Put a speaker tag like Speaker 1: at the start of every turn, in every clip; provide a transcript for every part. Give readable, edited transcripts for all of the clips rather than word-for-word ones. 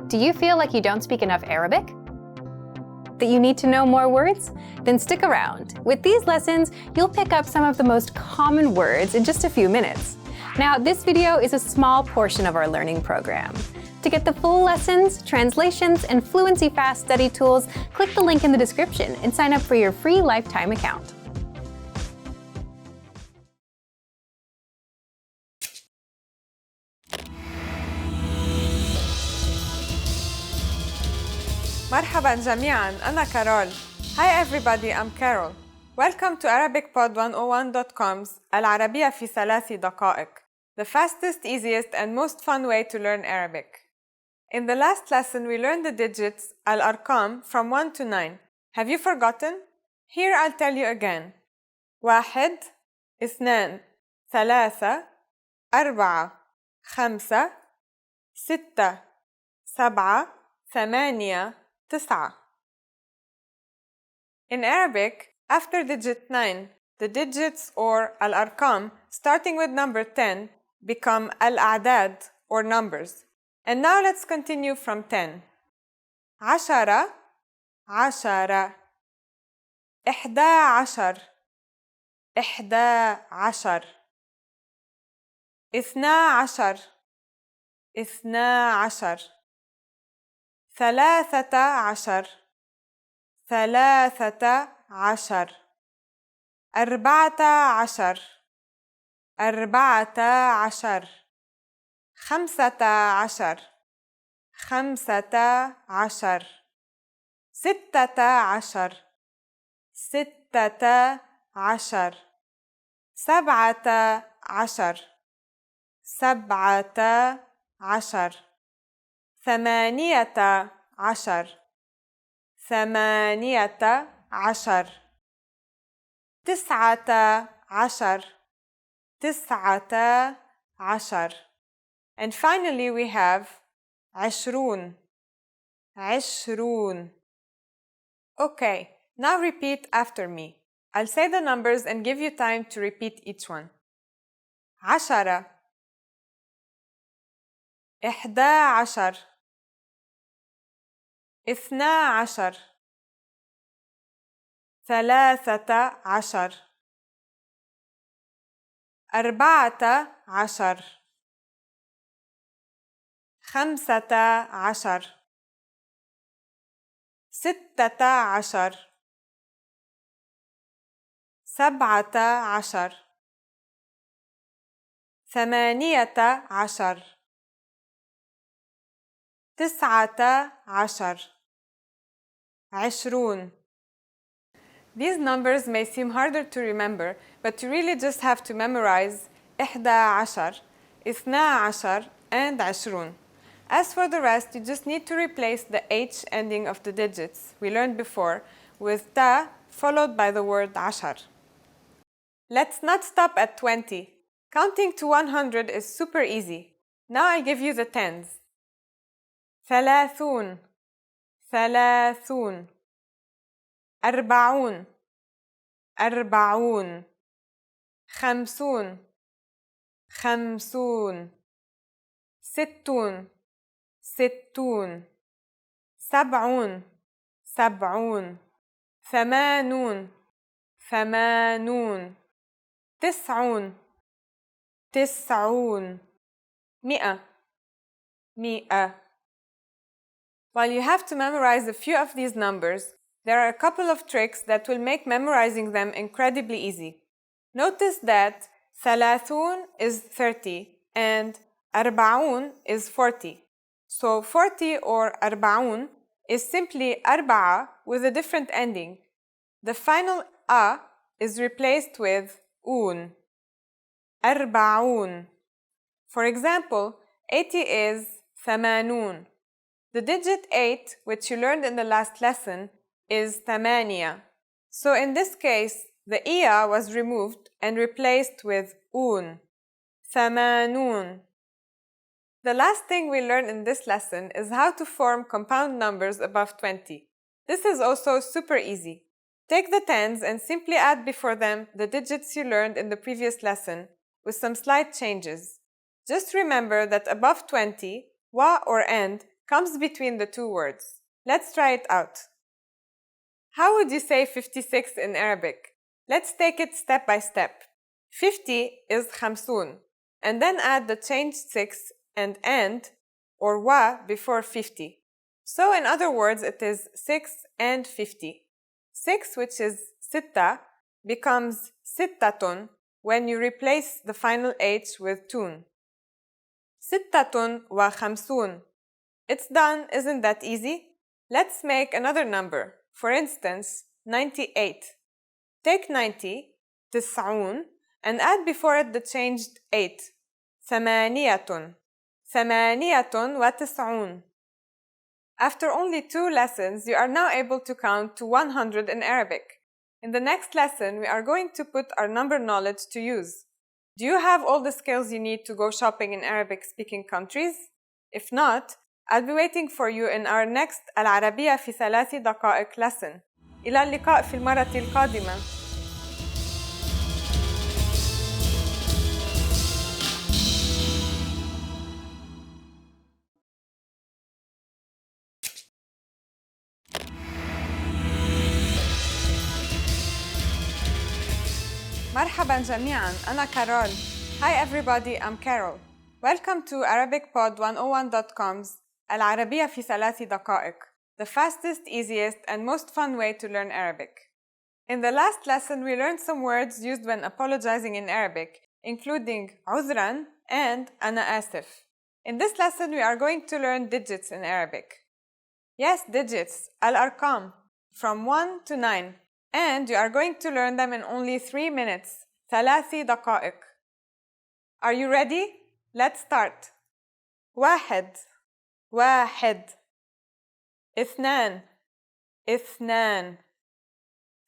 Speaker 1: Do you feel like you don't speak enough Arabic? That you need to know more words? Then stick around. With these lessons, you'll pick up some of the most common words in just a few minutes. Now, this video is a small portion of our learning program. To get the full lessons, translations, and Fluency Fast study tools, click the link in the description and sign up for your free lifetime account.
Speaker 2: مرحبا جميعا أنا كارول. Hi everybody, I'm Carol. Welcome to ArabicPod101.com's العربية في 3 دقائق, the fastest, easiest, and most fun way to learn Arabic. In the last lesson, we learned the digits الأرقام from 1 to 9. Have you forgotten? Here I'll tell you again. 1 2 3 4 5 6 7 8 9. In Arabic, after digit 9, the digits or al-arqam starting with number 10 become al-a'dad or numbers. And now let's continue from 10. 10 10 11 11 12 12 13 13 14 14 15 15 16 16 17 17 18 18 19 19 And finally we have 20 20. Okay, now repeat after me. I'll say the numbers and give you time to repeat each one. 10 11 12 13 14 15 16 17 18 19 20. These numbers may seem harder to remember, but you really just have to memorize 11, 12, and 20. As for the rest, you just need to replace the H ending of the digits we learned before with ta followed by the word 10. Let's not stop at 20. Counting to 100 is super easy. Now I give you the tens. 30 30 40 40 50 50 60 60 70 70 80 80 90 90 100 100. While you have to memorize a few of these numbers, there are a couple of tricks that will make memorizing them incredibly easy. Notice that 30 is 30 and 40 is 40. So 40 or 40 is simply 4 with a different ending. The final a is replaced with un. 40. For example, 80 is 80. The digit 8, which you learned in the last lesson, is 8. So in this case, the iya was removed and replaced with un. 80. The last thing we learned in this lesson is how to form compound numbers above 20. This is also super easy. Take the tens and simply add before them the digits you learned in the previous lesson with some slight changes. Just remember that above 20, wa or end comes between the two words. Let's try it out. How would you say 56 in Arabic? Let's take it step by step. 50 is khamsoon, and then add the changed 6 and or wa before 50. So in other words, it is 6 and 50. 6, which is sitta, becomes sittatun when you replace the final H with tun. Sittatun wa khamsoon. It's done, isn't that easy? Let's make another number. For instance, 98. Take 90, tis'oon, and add before it the changed 8. ثمانية. ثمانية وتسعون. After only 2 lessons, you are now able to count to 100 in Arabic. In the next lesson, we are going to put our number knowledge to use. Do you have all the skills you need to go shopping in Arabic-speaking countries? If not, I'll be waiting for you in our next العربية في 3 دقائق lesson. إلى اللقاء في المرة القادمة. مرحبا جميعا، أنا كارول. Hi everybody, I'm Carol. Welcome to ArabicPod101.com's العربية في 3 دقائق, the fastest, easiest, and most fun way to learn Arabic. In the last lesson, we learned some words used when apologizing in Arabic, including عذراً and أنا آسف. In this lesson, we are going to learn digits in Arabic. Yes, digits, al-arqam, from 1 to 9. And you are going to learn them in only 3 minutes. 3 دقائق. Are you ready? Let's start. واحد. واحد. اثنان. اثنان.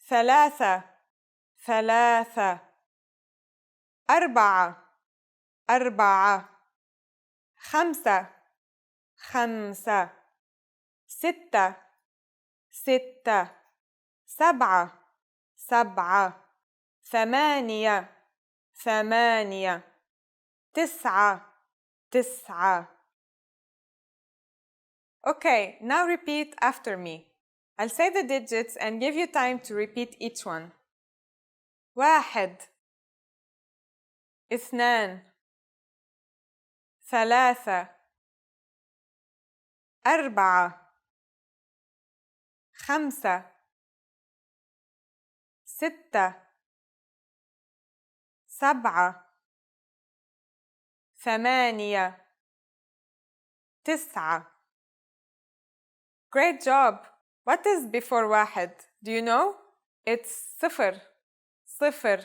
Speaker 2: ثلاثة. ثلاثة. أربعة. أربعة. خمسة. خمسة. ستة. ستة. سبعة. سبعة. ثمانية. ثمانية. تسعة. تسعة. Okay, now repeat after me. I'll say the digits and give you time to repeat each one. واحد. اثنان. ثلاثة. أربعة. خمسة. ستة. سبعة. ثمانية. تسعة. Great job! What is before واحد? Do you know? It's صفر. صفر.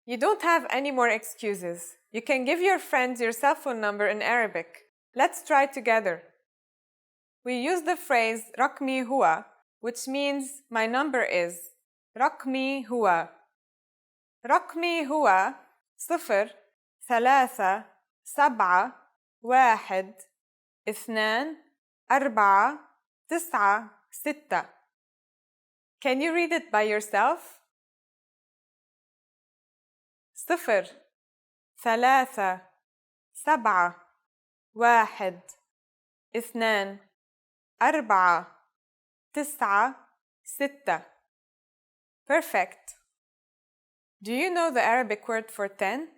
Speaker 2: You don't have any more excuses. You can give your friends your cell phone number in Arabic. Let's try together. We use the phrase رقمي هو, which means my number is. رقمي هو. رقمي هو صفر. ثلاثة. سبعة. واحد. اثنان. أربعة. تسعة. ستة. Can you read it by yourself? صفر. ثلاثة. سبعة. واحد. اثنان. أربعة. تسعة. ستة. Perfect. Do you know the Arabic word for 10?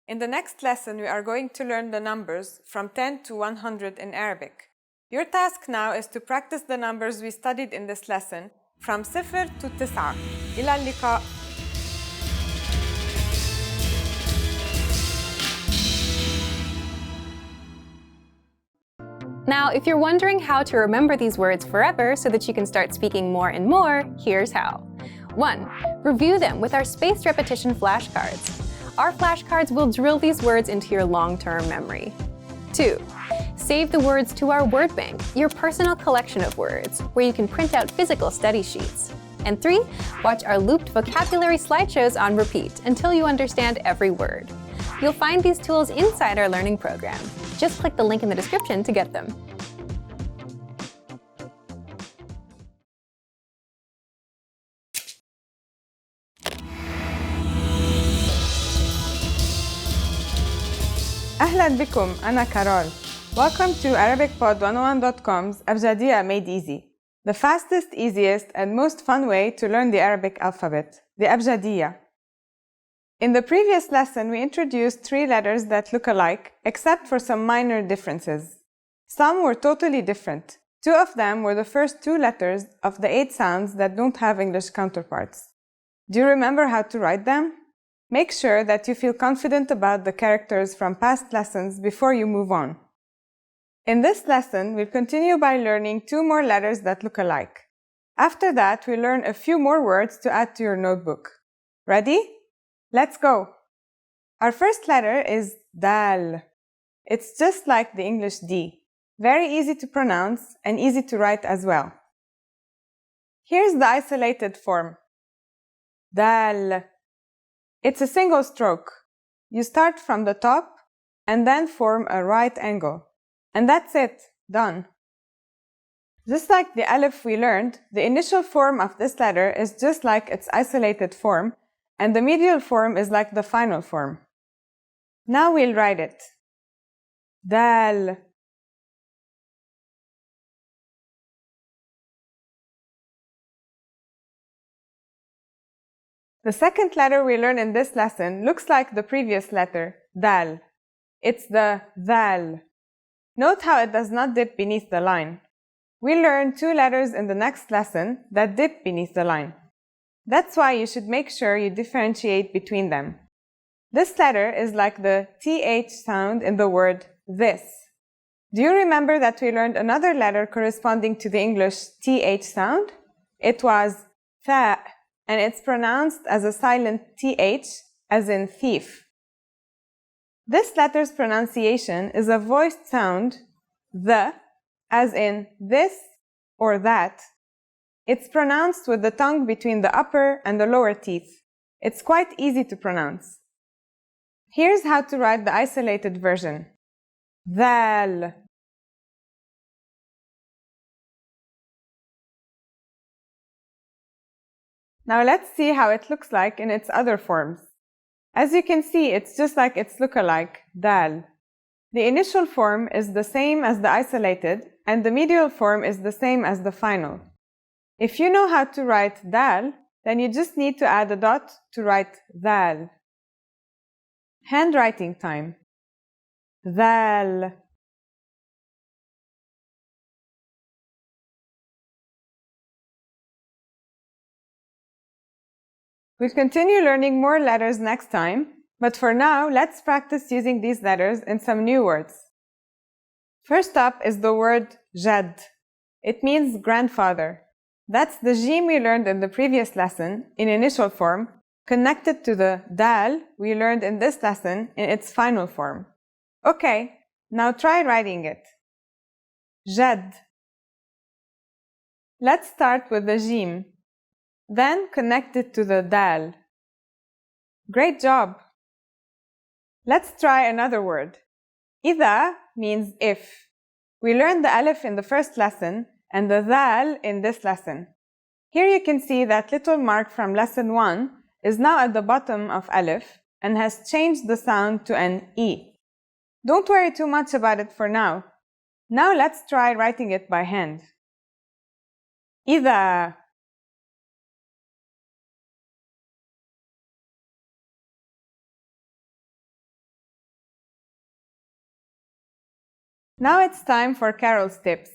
Speaker 2: In the next lesson, we are going to learn the numbers from 10 to 100 in Arabic. Your task now is to practice the numbers we studied in this lesson from 0 to 9. إلى اللقاء.
Speaker 1: Now, if you're wondering how to remember these words forever so that you can start speaking more and more, here's how. 1. Review them with our spaced repetition flashcards. Our flashcards will drill these words into your long-term memory. 2. Save the words to our word bank, your personal collection of words, where you can print out physical study sheets. And 3. Watch our looped vocabulary slideshows on repeat until you understand every word. You'll find these tools inside our learning program. Just click the link in the description to get them.
Speaker 2: أهلاً بكم، أنا كارول. Welcome to ArabicPod101.com's Abjadiyya Made Easy, the fastest, easiest, and most fun way to learn the Arabic alphabet, the Abjadiyya. In the previous lesson, we introduced 3 letters that look alike, except for some minor differences. Some were totally different. 2 of them were the first 2 letters of the 8 sounds that don't have English counterparts. Do you remember how to write them? Make sure that you feel confident about the characters from past lessons before you move on. In this lesson, we'll continue by learning 2 more letters that look alike. After that, we'll learn a few more words to add to your notebook. Ready? Let's go! Our first letter is Dal. It's just like the English D. Very easy to pronounce and easy to write as well. Here's the isolated form. Dal. It's a single stroke. You start from the top and then form a right angle. And that's it. Done. Just like the Alif we learned, the initial form of this letter is just like its isolated form, and the medial form is like the final form. Now we'll write it. Dal. The second letter we learn in this lesson looks like the previous letter, Dal. It's the Dal. Note how it does not dip beneath the line. We'll learn 2 letters in the next lesson that dip beneath the line. That's why you should make sure you differentiate between them. This letter is like the TH sound in the word this. Do you remember that we learned another letter corresponding to the English TH sound? It was Tha, and it's pronounced as a silent TH, as in thief. This letter's pronunciation is a voiced sound, the, as in this or that. It's pronounced with the tongue between the upper and the lower teeth. It's quite easy to pronounce. Here's how to write the isolated version. Dal. Now let's see how it looks like in its other forms. As you can see, it's just like its lookalike, Dal. The initial form is the same as the isolated, and the medial form is the same as the final. If you know how to write Dal, then you just need to add a dot to write Dal. Handwriting time. Dal. We'll continue learning more letters next time, but for now, let's practice using these letters in some new words. First up is the word Jad. It means grandfather. That's the Jim we learned in the previous lesson in initial form, connected to the Dal we learned in this lesson in its final form. Okay, now try writing it. Jad. Let's start with the Jim. Then connect it to the Dal. Great job! Let's try another word. Ida means if. We learned the Alif in the first lesson and the Dal in this lesson. Here you can see that little mark from lesson 1 is now at the bottom of Alif and has changed the sound to an E. Don't worry too much about it for now. Now let's try writing it by hand. Ida. Now it's time for Carol's tips.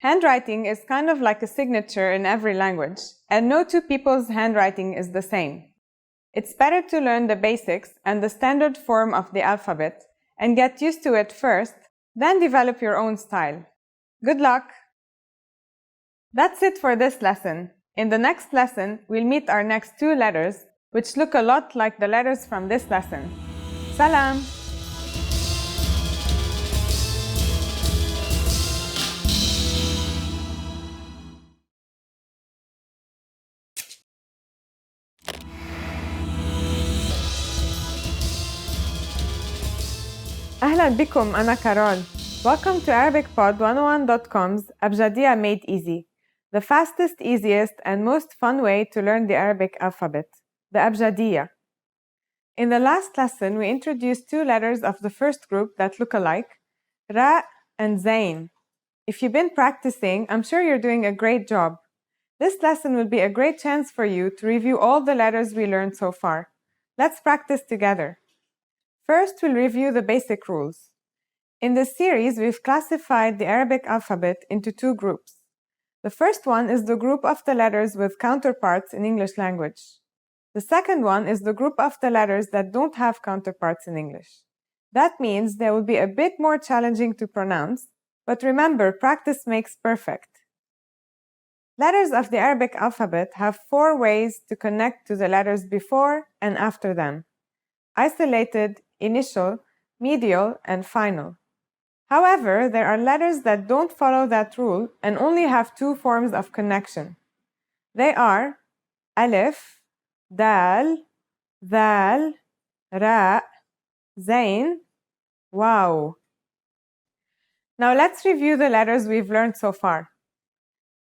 Speaker 2: Handwriting is kind of like a signature in every language, and no 2 people's handwriting is the same. It's better to learn the basics and the standard form of the alphabet and get used to it first, then develop your own style. Good luck! That's it for this lesson. In the next lesson, we'll meet our next 2 letters, which look a lot like the letters from this lesson. Salam! أهلا بكم أنا كارول. Welcome to ArabicPod101.com's Abjadiyya Made Easy, the fastest, easiest, and most fun way to learn the Arabic alphabet, the Abjadiyya. In the last lesson, we introduced 2 letters of the first group that look alike, Ra and Zain. If you've been practicing, I'm sure you're doing a great job. This lesson will be a great chance for you to review all the letters we learned so far. Let's practice together. First, we'll review the basic rules. In this series, we've classified the Arabic alphabet into two groups. The first one is the group of the letters with counterparts in English language. The second one is the group of the letters that don't have counterparts in English. That means they will be a bit more challenging to pronounce, but remember, practice makes perfect. Letters of the Arabic alphabet have 4 ways to connect to the letters before and after them: isolated, initial, medial, and final. However, there are letters that don't follow that rule and only have 2 forms of connection. They are alif, dal, dhal, ra, zain, waw. Now let's review the letters we've learned so far.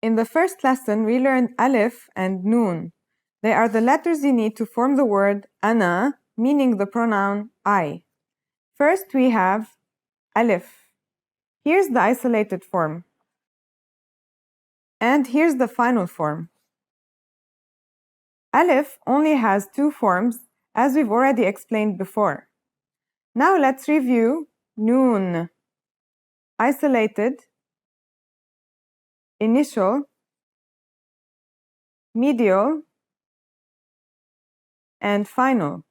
Speaker 2: In the first lesson, we learned alif and noon. They are the letters you need to form the word ana, meaning the pronoun I. First, we have alif. Here's the isolated form. And here's the final form. Alif only has 2 forms, as we've already explained before. Now let's review noon. Isolated, initial, medial, and final.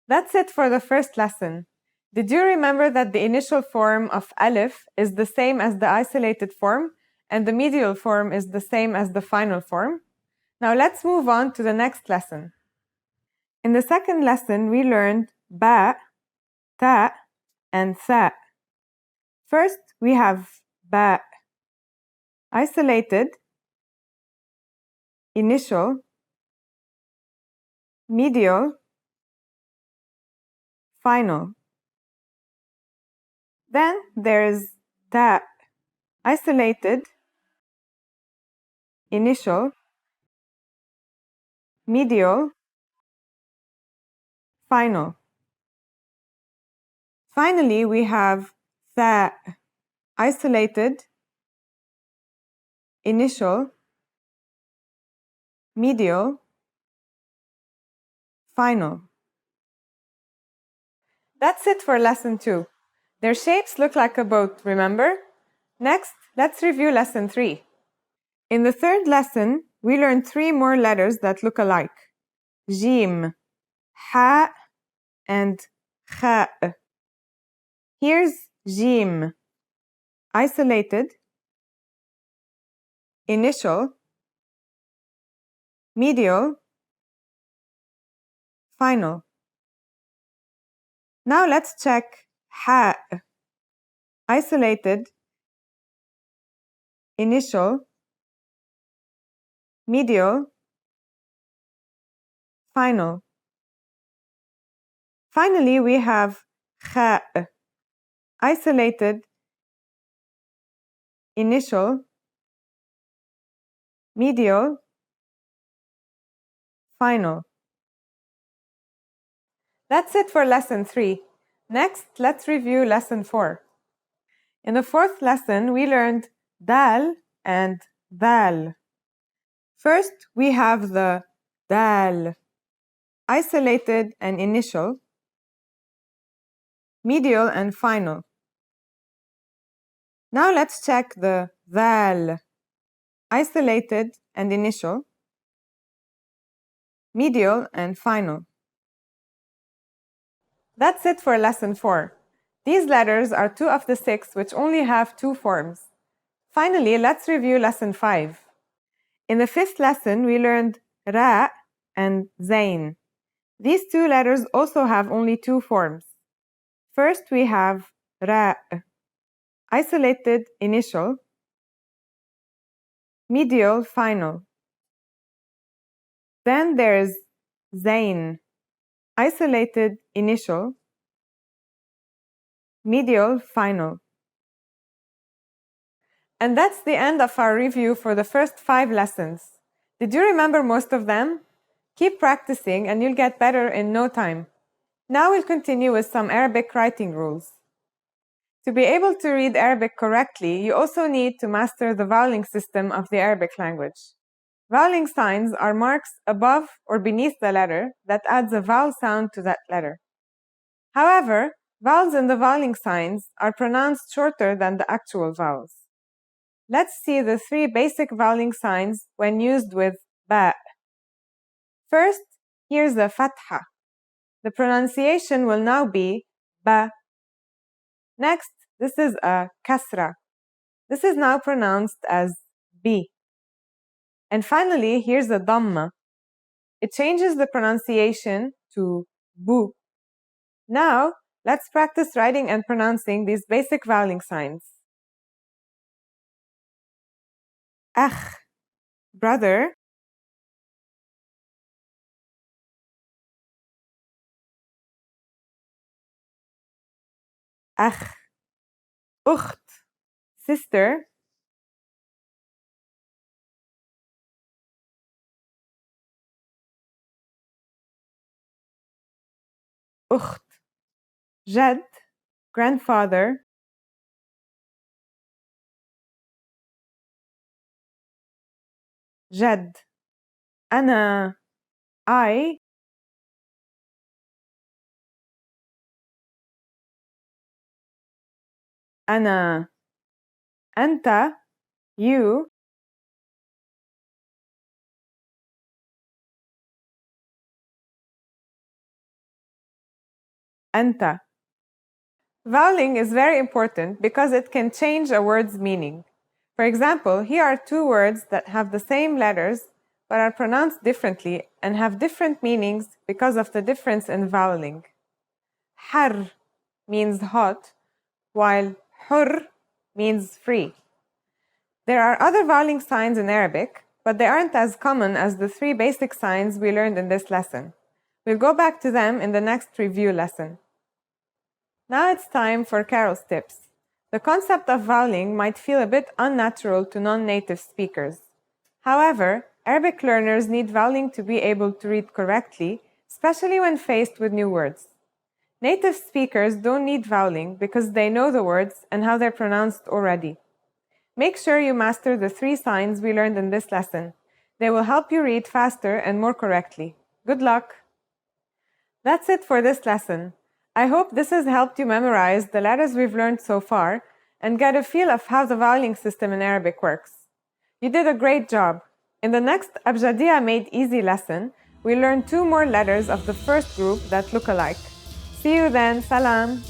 Speaker 2: That's it for the first lesson. Did you remember that the initial form of alif is the same as the isolated form, and the medial form is the same as the final form? Now let's move on to the next lesson. In the second lesson, we learned ba, ta, and tha. First, we have ba. Isolated, initial, medial, final. Then there's ta. Isolated, initial, medial, final. Finally, we have tha. Isolated, initial, medial, final. That's it for lesson 2. Their shapes look like a boat, remember? Next, let's review lesson 3. In the third lesson, we learned 3 more letters that look alike: jim, ha, and kha. Here's jim. Isolated, initial, medial, final. Now let's check ha. Isolated, initial, medial, final. Finally, we have kha. Isolated, initial, medial, final. That's it for lesson 3. Next, let's review lesson 4. In the fourth lesson, we learned dal and dhal. First, we have the dal, isolated and initial, medial and final. Now let's check the dhal, isolated and initial, medial and final. That's it for lesson 4. These letters are 2 of the 6 which only have 2 forms. Finally, let's review lesson 5. In the 5th lesson, we learned ra and zain. These 2 letters also have only 2 forms. First, we have ra, isolated, initial, medial, final. Then there's zain, isolated, initial, medial, final. And that's the end of our review for the first 5 lessons. Did you remember most of them? Keep practicing and you'll get better in no time. Now we'll continue with some Arabic writing rules. To be able to read Arabic correctly, you also need to master the voweling system of the Arabic language. Voweling signs are marks above or beneath the letter that adds a vowel sound to that letter. However, vowels in the voweling signs are pronounced shorter than the actual vowels. Let's see the three basic voweling signs when used with ba. First, here's the fatha. The pronunciation will now be ba. Next, this is a kasra. This is now pronounced as b. And finally, here's the dhamma. It changes the pronunciation to bu. Now, let's practice writing and pronouncing these basic voweling signs. Akh, brother. Akh, ukht, sister. Ukht, jad, grandfather. جد. أنا I. أنا. أنت you. أنت. Voweling is very important because it can change a word's meaning. For example, here are two words that have the same letters but are pronounced differently and have different meanings because of the difference in voweling. Har means hot, while hur means free. There are other voweling signs in Arabic, but they aren't as common as the three basic signs we learned in this lesson. We'll go back to them in the next review lesson. Now it's time for Carol's tips. The concept of voweling might feel a bit unnatural to non-native speakers. However, Arabic learners need voweling to be able to read correctly, especially when faced with new words. Native speakers don't need voweling because they know the words and how they're pronounced already. Make sure you master the three signs we learned in this lesson. They will help you read faster and more correctly. Good luck! That's it for this lesson. I hope this has helped you memorize the letters we've learned so far and get a feel of how the voweling system in Arabic works. You did a great job. In the next Abjadiya Made Easy lesson, we learn two more letters of the first group that look alike. See you then. Salam.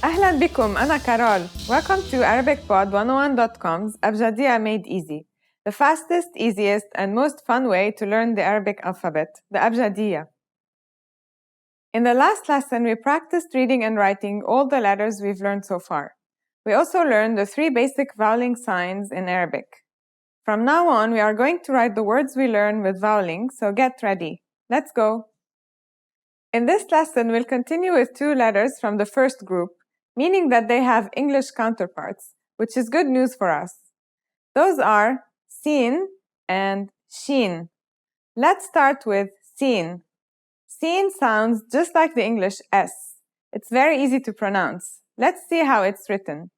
Speaker 2: أهلا بكم أنا كارول. Welcome to ArabicPod101.com's Abjadiya Made Easy, the fastest, easiest, and most fun way to learn the Arabic alphabet, the Abjadiya. In the last lesson, we practiced reading and writing all the letters we've learned so far. We also learned the three basic voweling signs in Arabic. From now on, we are going to write the words we learn with voweling, so get ready. Let's go! In this lesson, we'll continue with two letters from the first group, meaning that they have English counterparts, which is good news for us. Those are Sin and Shin. Let's start with Sin. Sin sounds just like the English S. It's very easy to pronounce. Let's see how it's written.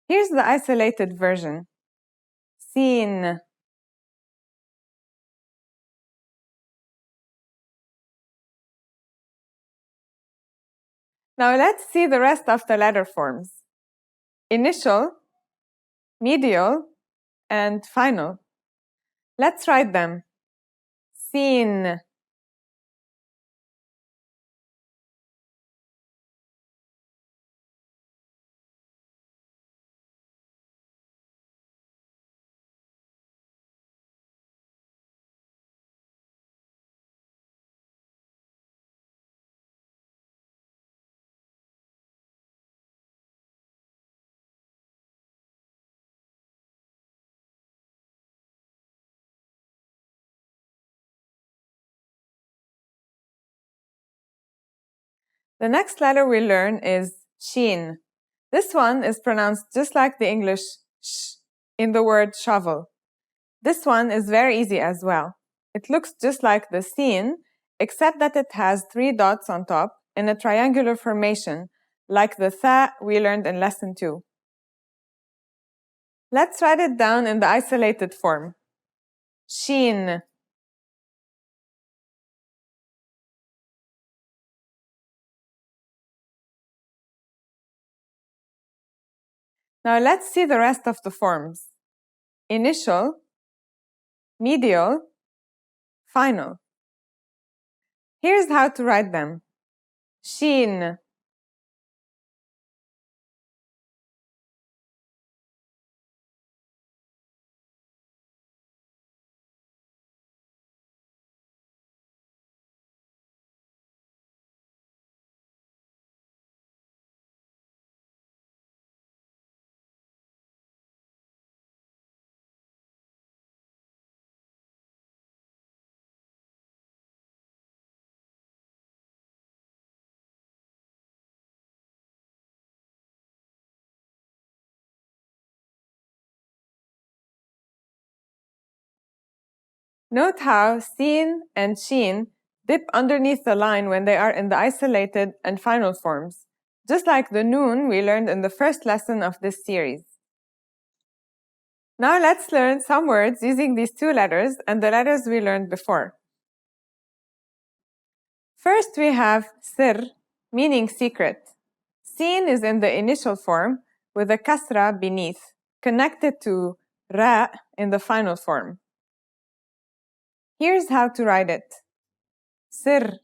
Speaker 2: Here's the isolated version. Sin. Now let's see the rest of the letter forms. Initial, medial, and final. Let's write them. Sin. The next letter we learn is Shin. This one is pronounced just like the English sh in the word shovel. This one is very easy as well. It looks just like the sin, except that it has 3 dots on top in a triangular formation, like the tha we learned in lesson 2. Let's write it down in the isolated form. Shin. Now let's see the rest of the forms. Initial, medial, final. Here's how to write them. Shin. Note how sin and shin dip underneath the line when they are in the isolated and final forms, just like the noon we learned in the first lesson of this series. Now let's learn some words using these 2 letters and the letters we learned before. First we have sir, meaning secret. Sin is in the initial form with a kasra beneath, connected to ra in the final form. Here's how to write it. Sir.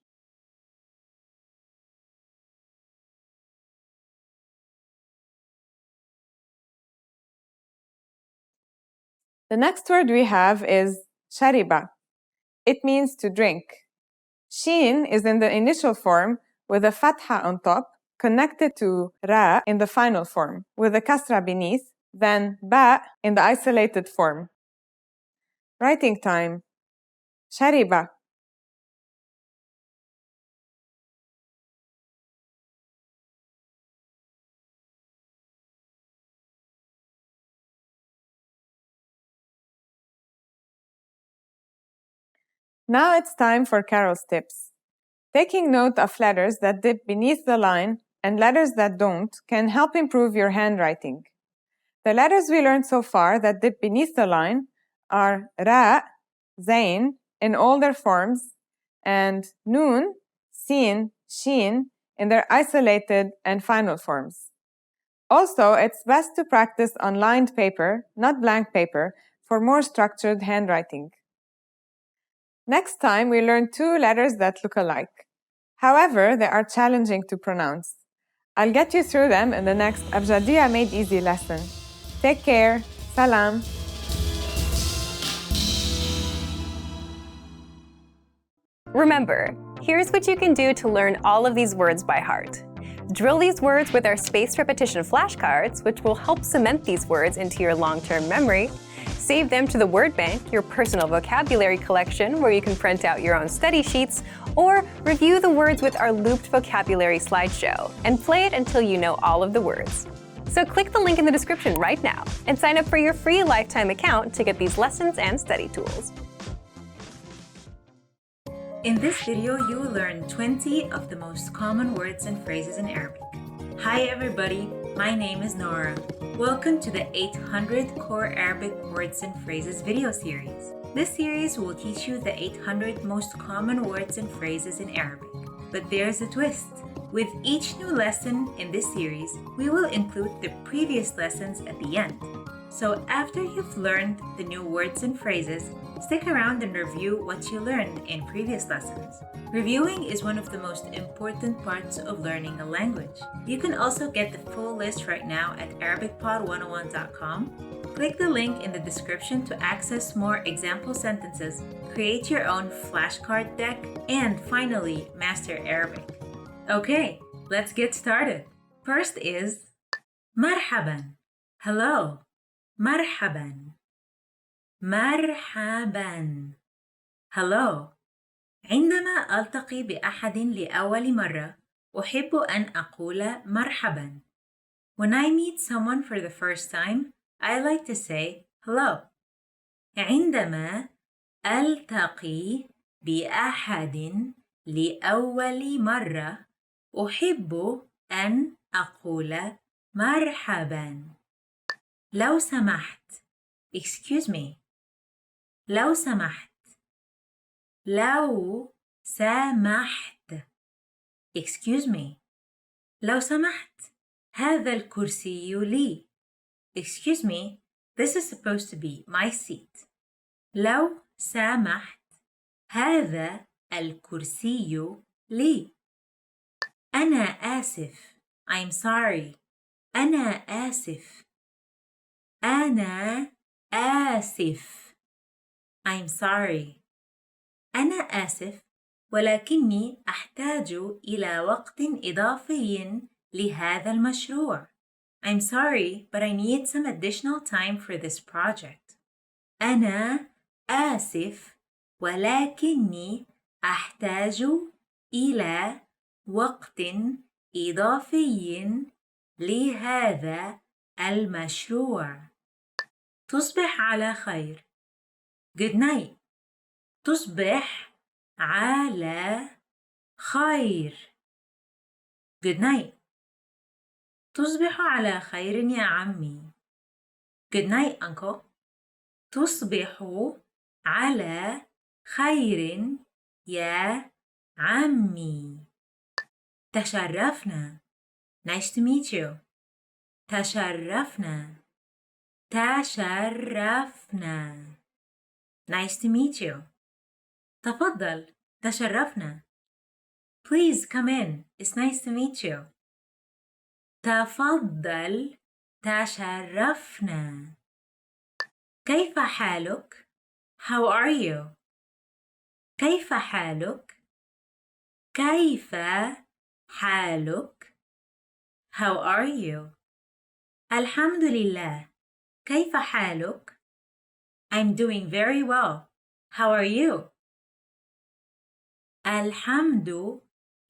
Speaker 2: The next word we have is shariba. It means to drink. Shin is in the initial form with a fatha on top, connected to ra in the final form, with a kasra beneath, then ba in the isolated form. Writing time. Shariba. Now it's time for Carol's tips. Taking note of letters that dip beneath the line and letters that don't can help improve your handwriting. The letters we learned so far that dip beneath the line are ra, zain in all their forms, and noon, sin, shin in their isolated and final forms. Also, it's best to practice on lined paper, not blank paper, for more structured handwriting. Next time, we learn 2 letters that look alike. However, they are challenging to pronounce. I'll get you through them in the next Abjadiyya Made Easy lesson. Take care. Salam.
Speaker 1: Remember, here's what you can do to learn all of these words by heart. Drill these words with our spaced repetition flashcards, which will help cement these words into your long-term memory. Save them to the word bank, your personal vocabulary collection, where you can print out your own study sheets, or review the words with our looped vocabulary slideshow, and play it until you know all of the words. So click the link in the description right now and sign up for your free lifetime account to get these lessons and study tools.
Speaker 3: In this video, you will learn 20 of the most common words and phrases in Arabic. Hi everybody, my name is Nora. Welcome to the 800 Core Arabic Words and Phrases video series. This series will teach you the 800 most common words and phrases in Arabic. But there's a twist. With each new lesson in this series, we will include the previous lessons at the end. So after you've learned the new words and phrases, stick around and review what you learned in previous lessons. Reviewing is one of the most important parts of learning a language. You can also get the full list right now at ArabicPod101.com. Click the link in the description to access more example sentences, create your own flashcard deck, and finally master Arabic. Okay, let's get started. First is marhaban. Hello. مرحبا مرحبا Hello. عندما ألتقي بأحد لأول مرة أحب أن أقول مرحبا. When I meet someone for the first time, I like to say hello. عندما ألتقي بأحد لأول مرة أحب أن أقول مرحبا. لو سمحت. Excuse me. لو سمحت. لو سمحت. Excuse me. لو سمحت. هذا الكرسي لي. Excuse me. This is supposed to be my seat. لو سمحت. هذا الكرسي لي. أنا آسف. I'm sorry. أنا آسف. أنا آسف. I'm sorry. أنا آسف ولكني أحتاج إلى وقت إضافي لهذا المشروع. I'm sorry, but I need some additional time for this project. أنا آسف ولكني أحتاج إلى وقت إضافي لهذا المشروع. تصبح على خير. Good night. تصبح على خير. Good night. تصبح على خير يا عمي. Good night, uncle. تصبح على خير يا عمي. تشرفنا. Nice to meet you. تشرفنا. تشرفنا. Nice to meet you. تفضل. تشرفنا. Please come in. It's nice to meet you. تفضل. تشرفنا. كيف حالك؟ How are you? كيف حالك؟ كيف حالك؟ How are you? الحمد لله. كيف حالك؟ I'm doing very well. How are you? الحمد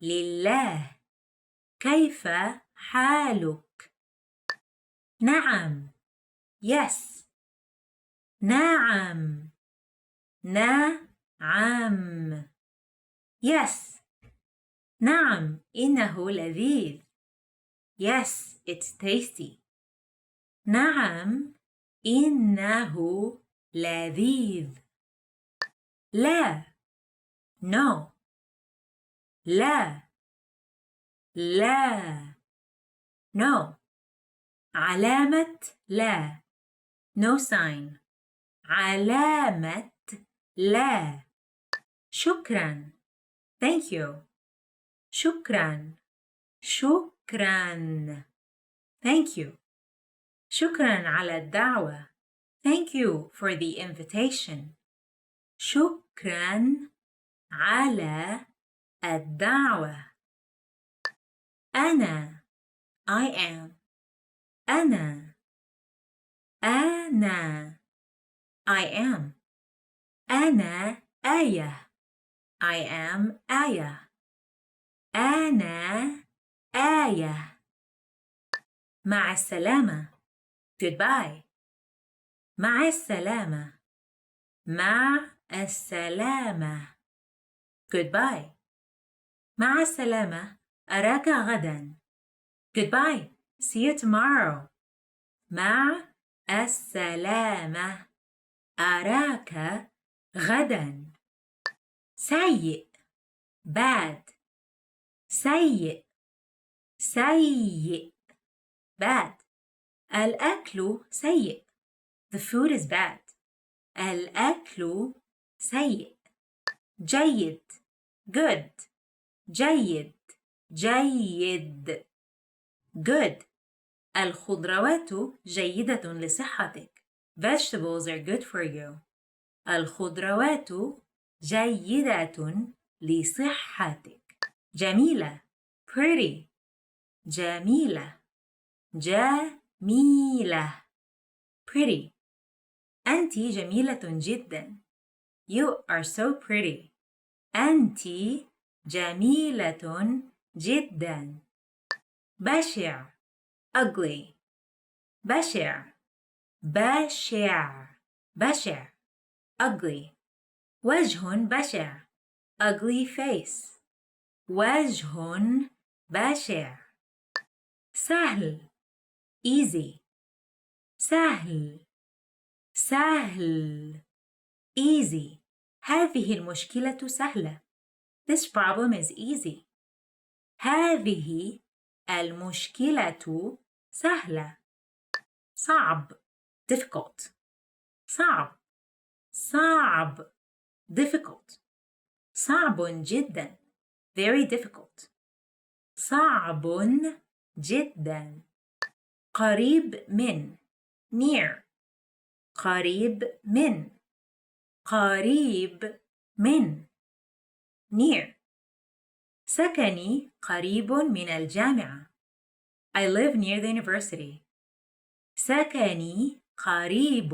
Speaker 3: لله. كيف حالك؟ نعم. Yes. نعم. نعم. Yes. نعم، إنه لذيذ. Yes, it's tasty. نعم، إنه لذيذ. لا. No. لا. لا. No. علامة لا. No sign. علامة لا. شكراً. Thank you. شكراً. شكراً. Thank you. شكراً على الدعوة. Thank you for the invitation. شكراً على الدعوة. أنا. I am. أنا. أنا. I am. أنا آية. I am آية. أنا آية. مع السلامة. Goodbye. مع السلامة. مع السلامة. Goodbye. مع السلامة. أراك غدا. Goodbye. See you tomorrow. مع السلامة. أراك غدا. سيء. Bad. سيء. سيء. Bad. الأكل سيء. The food is bad. الأكل سيء. جيد. Good. جيد. جيد. Good. الخضروات جيدة لصحتك. Vegetables are good for you. الخضروات جيدة لصحتك. جميلة. Pretty. جميلة. جميلة. Pretty. أنت جميلة جدا. You are so pretty. أنت جميلة جدا. بشع. ugly. بشع بشع بشع ugly. وجه بشع ugly face. وجه بشع. سهل easy. سهل سهل easy. هذه المشكلة سهلة. This problem is easy. هذه المشكلة سهلة. صعب difficult. صعب صعب difficult. صعب جدا very difficult. صعب جدا. قريب من near. قريب من قريب من near. سكني قريب من الجامعة. I live near the university. سكني قريب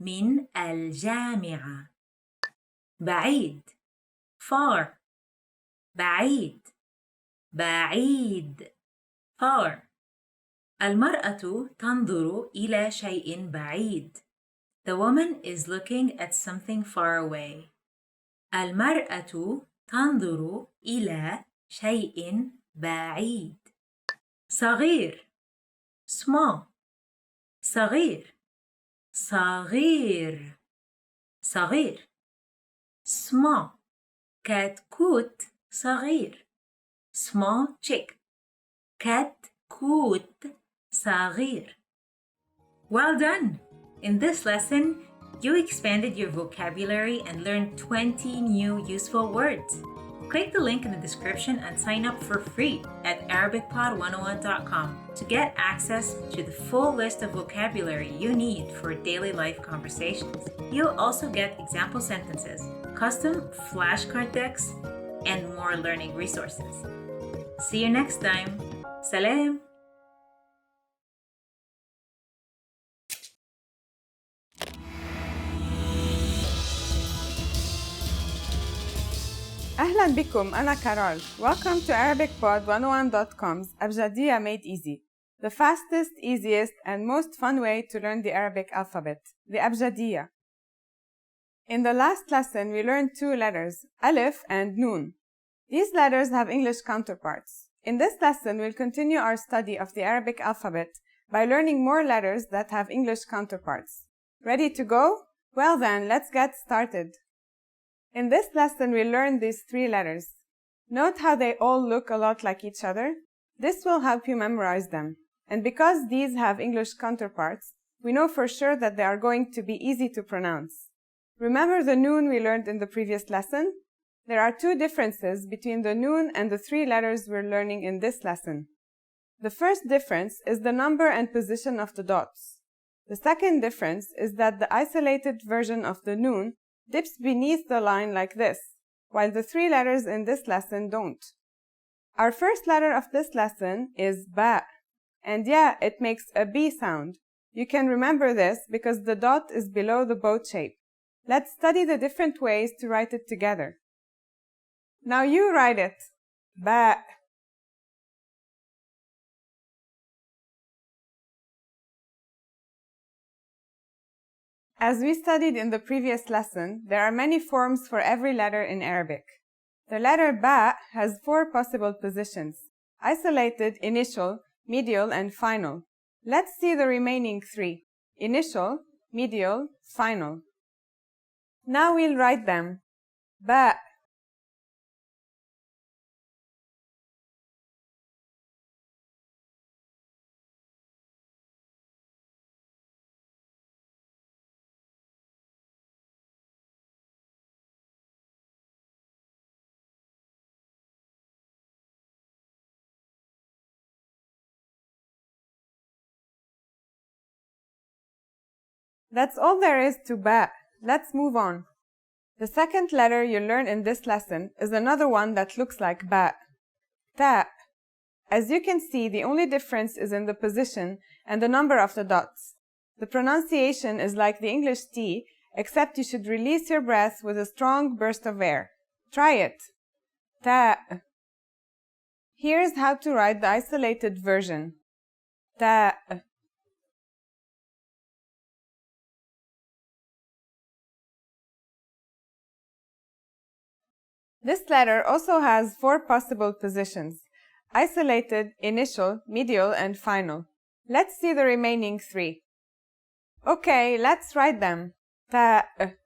Speaker 3: من الجامعة. بعيد far. بعيد بعيد far. المرأة تنظر إلى شيء بعيد. The woman is looking at something far away. المرأة تنظر إلى شيء بعيد. صغير small. صغير صغير صغير small. كتكوت صغير small chick. كتكوت صغير. Well done! In this lesson, you expanded your vocabulary and learned 20 new useful words. Click the link in the description and sign up for free at ArabicPod101.com to get access to the full list of vocabulary you need for daily life conversations. You'll also get example sentences, custom flashcard decks, and more learning resources. See you next time. Salam!
Speaker 2: أهلا بكم أنا كارول. Welcome to ArabicPod101.com's Abjadiyya Made Easy, the fastest, easiest, and most fun way to learn the Arabic alphabet, the Abjadiyya. In the last lesson, we learned two letters, Alif and Noon. These letters have English counterparts. In this lesson, we'll continue our study of the Arabic alphabet by learning more letters that have English counterparts. Ready to go? Well then, let's get started. In this lesson, we learned these three letters. Note how they all look a lot like each other. This will help you memorize them. And because these have English counterparts, we know for sure that they are going to be easy to pronounce. Remember the noon we learned in the previous lesson? There are two differences between the noon and the three letters we're learning in this lesson. The first difference is the number and position of the dots. The second difference is that the isolated version of the noon dips beneath the line like this, while the three letters in this lesson don't. Our first letter of this lesson is ba, and yeah, it makes a B sound. You can remember this because the dot is below the boat shape. Let's study the different ways to write it together. Now you write it. Ba. As we studied in the previous lesson, there are many forms for every letter in Arabic. The letter ba has four possible positions: isolated, initial, medial, and final. Let's see the remaining three: initial, medial, final. Now we'll write them. Ba. That's all there is to ba. Let's move on. The second letter you learn in this lesson is another one that looks like ba. Ta. As you can see, the only difference is in the position and the number of the dots. The pronunciation is like the English T, except you should release your breath with a strong burst of air. Try it. Ta. Here's how to write the isolated version. تاء. This letter also has 4 possible positions: isolated, initial, medial, and final. Let's see the remaining 3. Okay, let's write them. تاء.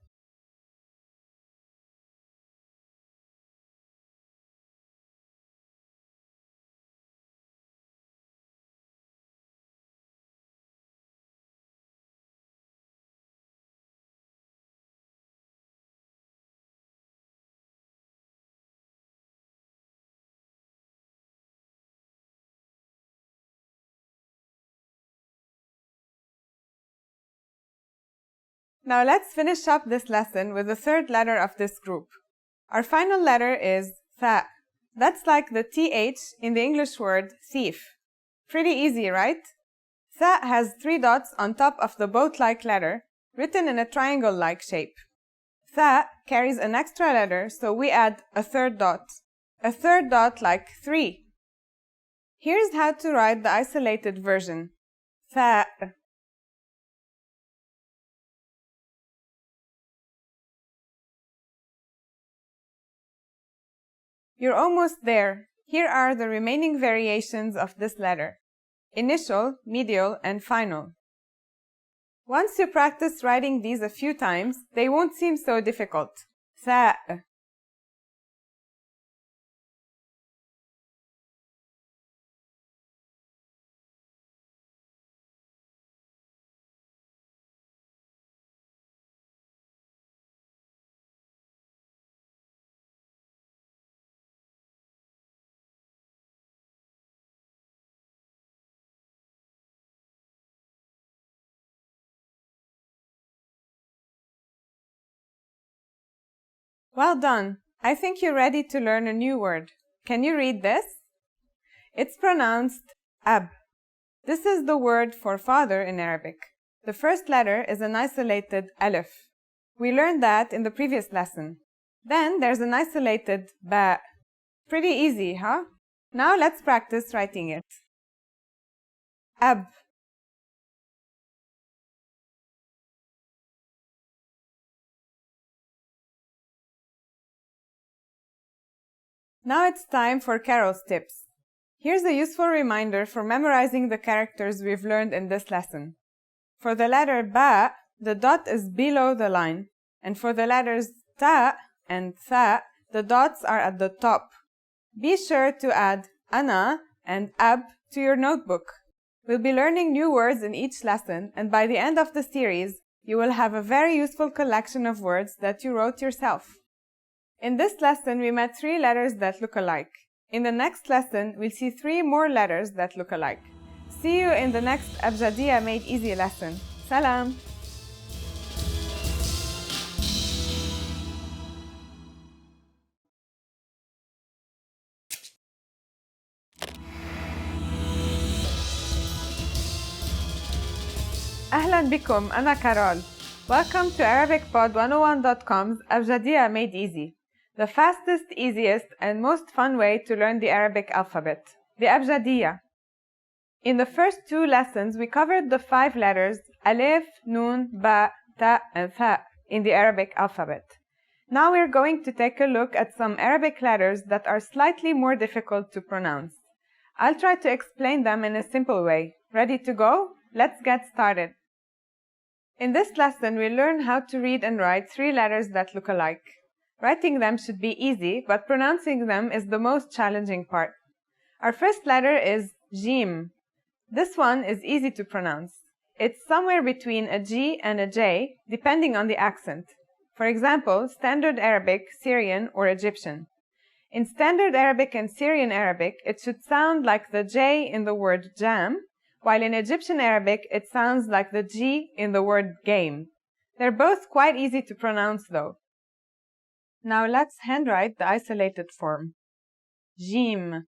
Speaker 2: Now let's finish up this lesson with the third letter of this group. Our final letter is ثاء. That's like the TH in the English word thief. Pretty easy, right? ثاء has 3 dots on top of the boat-like letter, written in a triangle-like shape. ثاء carries an extra letter, so we add a third dot. A third dot like 3. Here's how to write the isolated version. ثاء. You're almost there. Here are the remaining variations of this letter: initial, medial, and final. Once you practice writing these a few times, they won't seem so difficult. ثاء. Well done! I think you're ready to learn a new word. Can you read this? It's pronounced ab. This is the word for father in Arabic. The first letter is an isolated alif. We learned that in the previous lesson. Then there's an isolated ba. Pretty easy, huh? Now let's practice writing it. Ab. Now it's time for Carol's tips. Here's a useful reminder for memorizing the characters we've learned in this lesson. For the letter ba, the dot is below the line, and for the letters ta and tha, the dots are at the top. Be sure to add ana and ab to your notebook. We'll be learning new words in each lesson, and by the end of the series, you will have a very useful collection of words that you wrote yourself. In this lesson, we met 3 letters that look alike. In the next lesson, we'll see 3 more letters that look alike. See you in the next Abjadiyya Made Easy lesson. Salam! أهلا بكم أنا كارول. Welcome to ArabicPod101.com's Abjadiyya Made Easy, the fastest, easiest, and most fun way to learn the Arabic alphabet, the Abjadiyya. In the first 2 lessons, we covered the 5 letters alif, nun, ba, ta, and tha in the Arabic alphabet. Now we're going to take a look at some Arabic letters that are slightly more difficult to pronounce. I'll try to explain them in a simple way. Ready to go? Let's get started. In this lesson, we'll learn how to read and write 3 letters that look alike. Writing them should be easy, but pronouncing them is the most challenging part. Our first letter is jim. This one is easy to pronounce. It's somewhere between a G and a J, depending on the accent. For example, Standard Arabic, Syrian, or Egyptian. In Standard Arabic and Syrian Arabic, it should sound like the J in the word jam, while in Egyptian Arabic, it sounds like the G in the word game. They're both quite easy to pronounce though. Now let's handwrite the isolated form. Jim.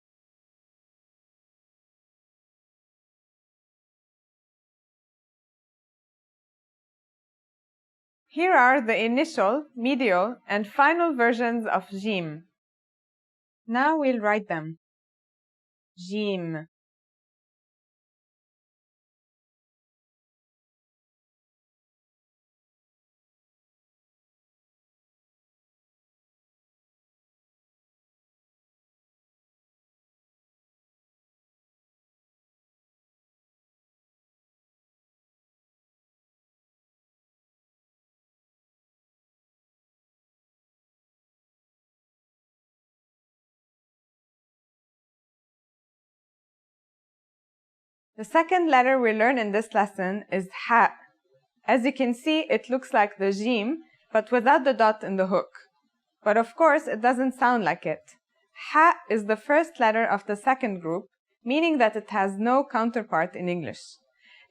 Speaker 2: Here are the initial, medial, and final versions of Jim. Now we'll write them. Jim. The second letter we learn in this lesson is ha. As you can see, it looks like the jim, but without the dot in the hook. But of course, it doesn't sound like it. Ha is the first letter of the second group, meaning that it has no counterpart in English.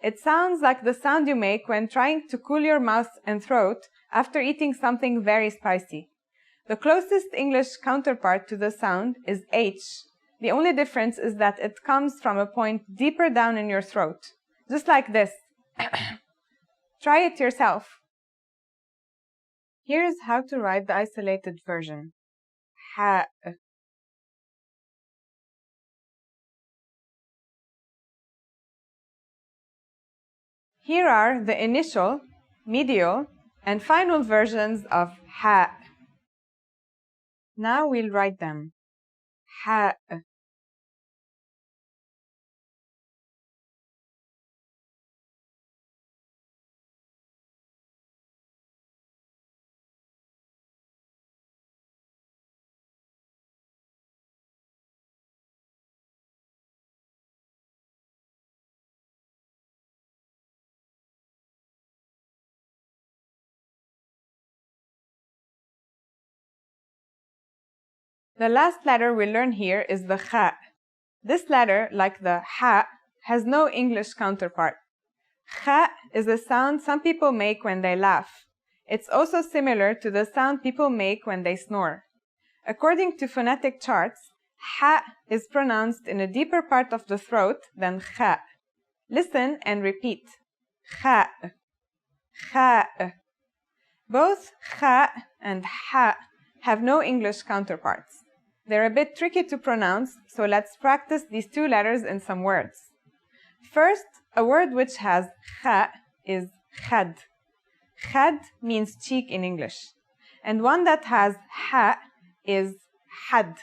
Speaker 2: It sounds like the sound you make when trying to cool your mouth and throat after eating something very spicy. The closest English counterpart to the sound is H. The only difference is that it comes from a point deeper down in your throat, just like this. Try it yourself. Here's how to write the isolated version. Ha. Here are the initial, medial, and final versions of ha. Now we'll write them. Ha. The last letter we learn here is the kha. This letter, like the ha, has no English counterpart. Kha is a sound some people make when they laugh. It's also similar to the sound people make when they snore. According to phonetic charts, ha is pronounced in a deeper part of the throat than kha. Listen and repeat. Kha. Kha. Both kha and ha have no English counterparts. They're a bit tricky to pronounce, so let's practice these two letters in some words. First, a word which has kha is khad. Khad means cheek in English. And one that has ha is had.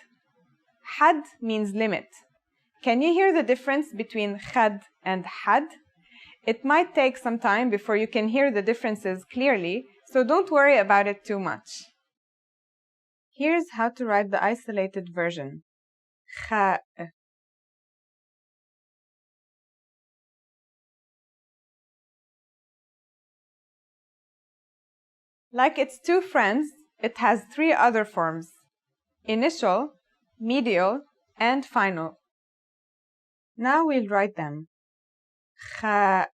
Speaker 2: Had means limit. Can you hear the difference between khad and had? It might take some time before you can hear the differences clearly, so don't worry about it too much. Here's how to write the isolated version. Kha. Like its two friends, it has three other forms: initial, medial, and final. Now we'll write them. Kha.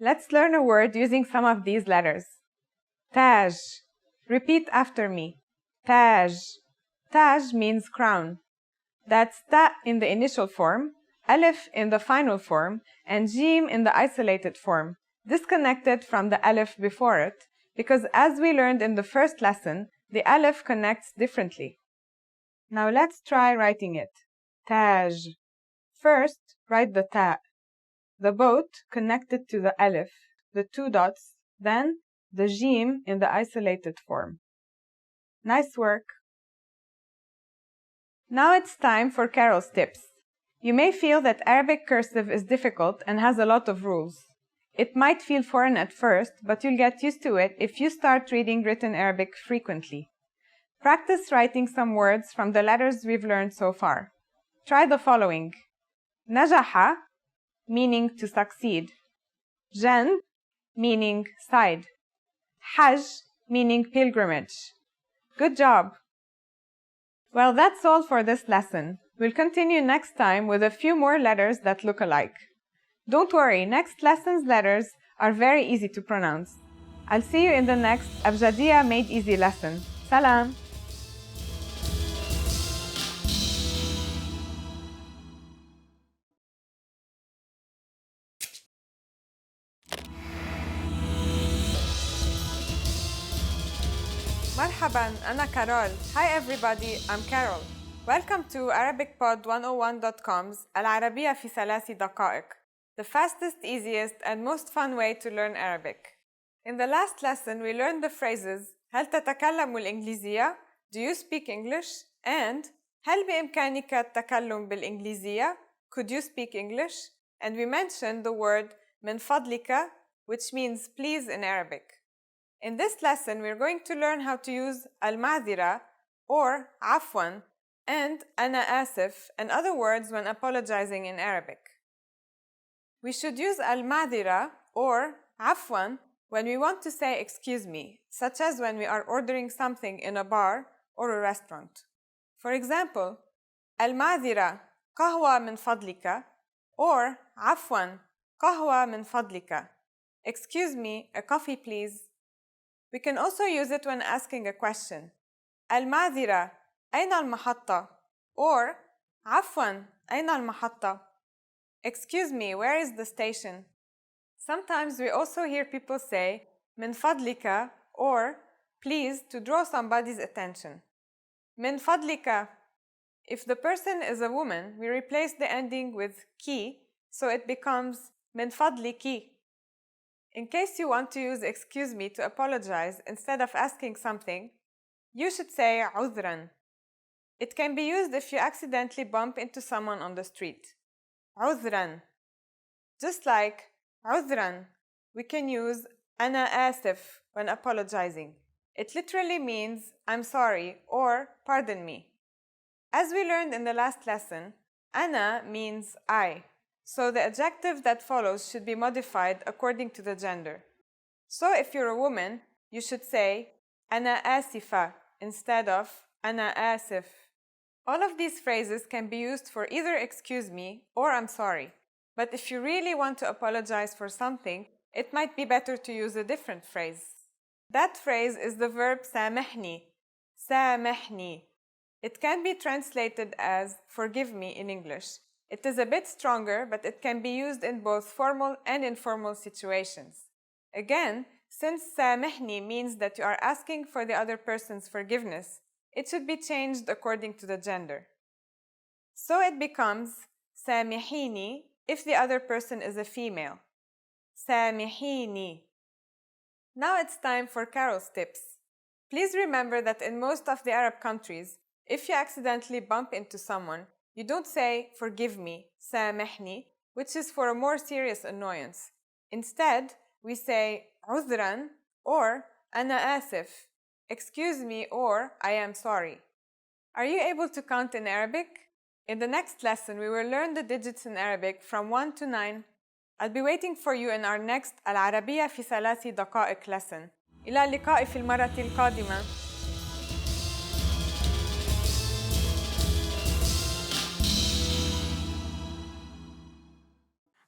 Speaker 2: Let's learn a word using some of these letters. Taj. Repeat after me. Taj. Taj means crown. That's ta in the initial form, alif in the final form, and jim in the isolated form, disconnected from the alif before it, because as we learned in the first lesson, the alif connects differently. Now let's try writing it. Taj. First, write the ta. The boat connected to the alif, the two dots, then the jim in the isolated form. Nice work! Now it's time for Carol's tips. You may feel that Arabic cursive is difficult and has a lot of rules. It might feel foreign at first, but you'll get used to it if you start reading written Arabic frequently. Practice writing some words from the letters we've learned so far. Try the following. Najaha, meaning to succeed. Janb, meaning side. Hajj, meaning pilgrimage. Good job! Well, that's all for this lesson. We'll continue next time with a few more letters that look alike. Don't worry, next lesson's letters are very easy to pronounce. I'll see you in the next Abjadiyya Made Easy lesson. Salam! مرحبا أنا كارول. Hi everybody, I'm Carol. Welcome to ArabicPod101.com's العربية في 3 دقائق. the fastest, easiest, and most fun way to learn Arabic. In the last lesson, we learned the phrases هل تتكلم الإنجليزية? Do you speak English? And هل بإمكانك التكلم بالإنجليزية? Could you speak English? And we mentioned the word من فضلك, which means please in Arabic. In this lesson, we're going to learn how to use المعذرة or عفواً and أنا آسف and other words when apologizing in Arabic. We should use المعذرة or عفواً when we want to say excuse me, such as when we are ordering something in a bar or a restaurant. For example, المعذرة قهوة من فضلك or عفواً قهوة من فضلك. Excuse me, a coffee please. We can also use it when asking a question. المعذرة أين المحطة? Or عفواً أين المحطة? Excuse me, where is the station? Sometimes we also hear people say من فضلك or please to draw somebody's attention. من فضلك. If the person is a woman, we replace the ending with ki, so it becomes من فضلك. In case you want to use excuse me to apologize instead of asking something, you should say عذراً. It can be used if you accidentally bump into someone on the street. عذراً. Just like عذراً, we can use أنا آسف when apologizing. It literally means I'm sorry or pardon me. As we learned in the last lesson, أنا means I, so the adjective that follows should be modified according to the gender. So if you're a woman, you should say أنا آسفة instead of أنا آسف. All of these phrases can be used for either excuse me or I'm sorry. But if you really want to apologize for something, it might be better to use a different phrase. That phrase is the verb سامحني. سامحني. It can be translated as forgive me in English. It is a bit stronger, but it can be used in both formal and informal situations. Again, since سامحني means that you are asking for the other person's forgiveness, it should be changed according to the gender. So it becomes سامحيني if the other person is a female. سامحيني. Now it's time for Carol's tips. Please remember that in most of the Arab countries, if you accidentally bump into someone, you don't say forgive me, سامحني, which is for a more serious annoyance. Instead, we say عذراً or أنا آسف, excuse me or I am sorry. Are you able to count in Arabic? In the next lesson, we will learn the digits in Arabic from 1 to 9. I'll be waiting for you in our next العربية في 3 دقائق lesson. إلى اللقاء في المرة القادمة.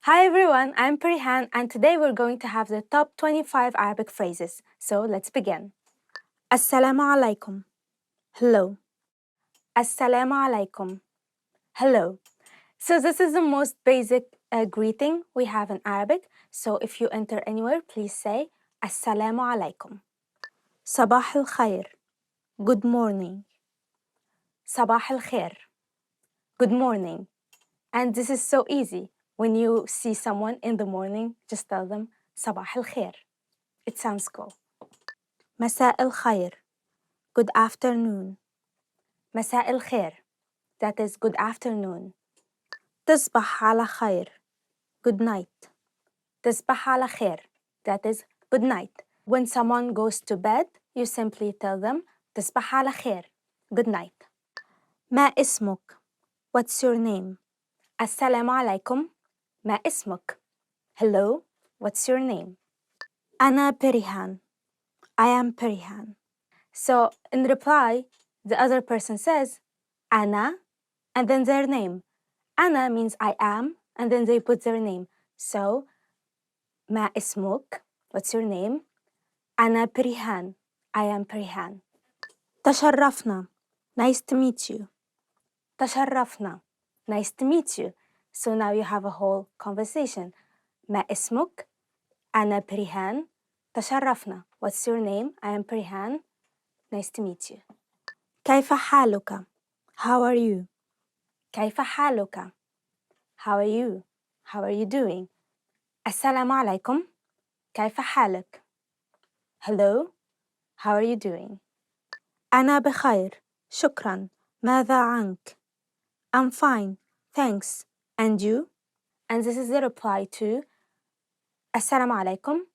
Speaker 4: Hi everyone, I'm Perihan and today we're going to have the top 25 Arabic phrases. So let's begin. Assalamu alaikum. Hello. Assalamu alaikum. Hello. So this is the most basic greeting we have in Arabic. So if you enter anywhere, please say Assalamu alaikum. Sabah al khair. Good morning. Sabah al khair. Good morning. And this is so easy. When you see someone in the morning, just tell them Sabah al khair. It sounds cool. Masa al khair. Good afternoon. Masa al khair. That is good afternoon. Tasbah ala khair. Good night. Tasbah ala khair. That is good night. When someone goes to bed, you simply tell them Tasbah ala khair. Good night. Ma ismuk. What's your name? Assalamu alaikum. ما اسمك? Hello, what's your name? أنا Perihan. I am Perihan. So in reply, the other person says أنا and then their name. أنا means I am and then they put their name. So ما اسمك? What's your name? أنا Perihan. I am Perihan. تشرفنا. Nice to meet you. تشرفنا. Nice to meet you. So now you have a whole conversation. ما اسمك? أنا بريهان. تشرفنا. What's your name? I am Perihan. Nice to meet you. كيف حالك? How are you? كيف حالك? How are you? How are you doing? السلام عليكم. كيف حالك? Hello, how are you doing? أنا بخير. شكرا. ماذا عنك? I'm fine. Thanks. And you? And this is the reply to السلام عليكم.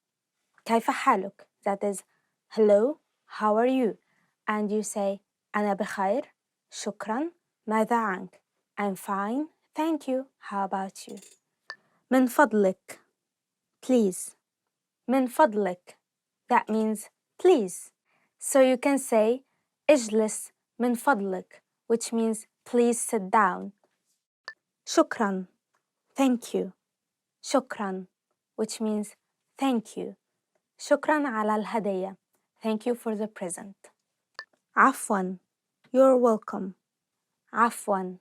Speaker 4: كيف حالك? That is, hello, how are you? And you say, أنا بخير. شكرا. ماذا عنك? I'm fine. Thank you. How about you? من فضلك. Please. من فضلك. That means please. So you can say اجلس من فضلك, which means please sit down. شكرا. Thank you. شكرا, which means thank you. شكرا على الهدية. Thank you for the present. عفوا. You're welcome. عفوا.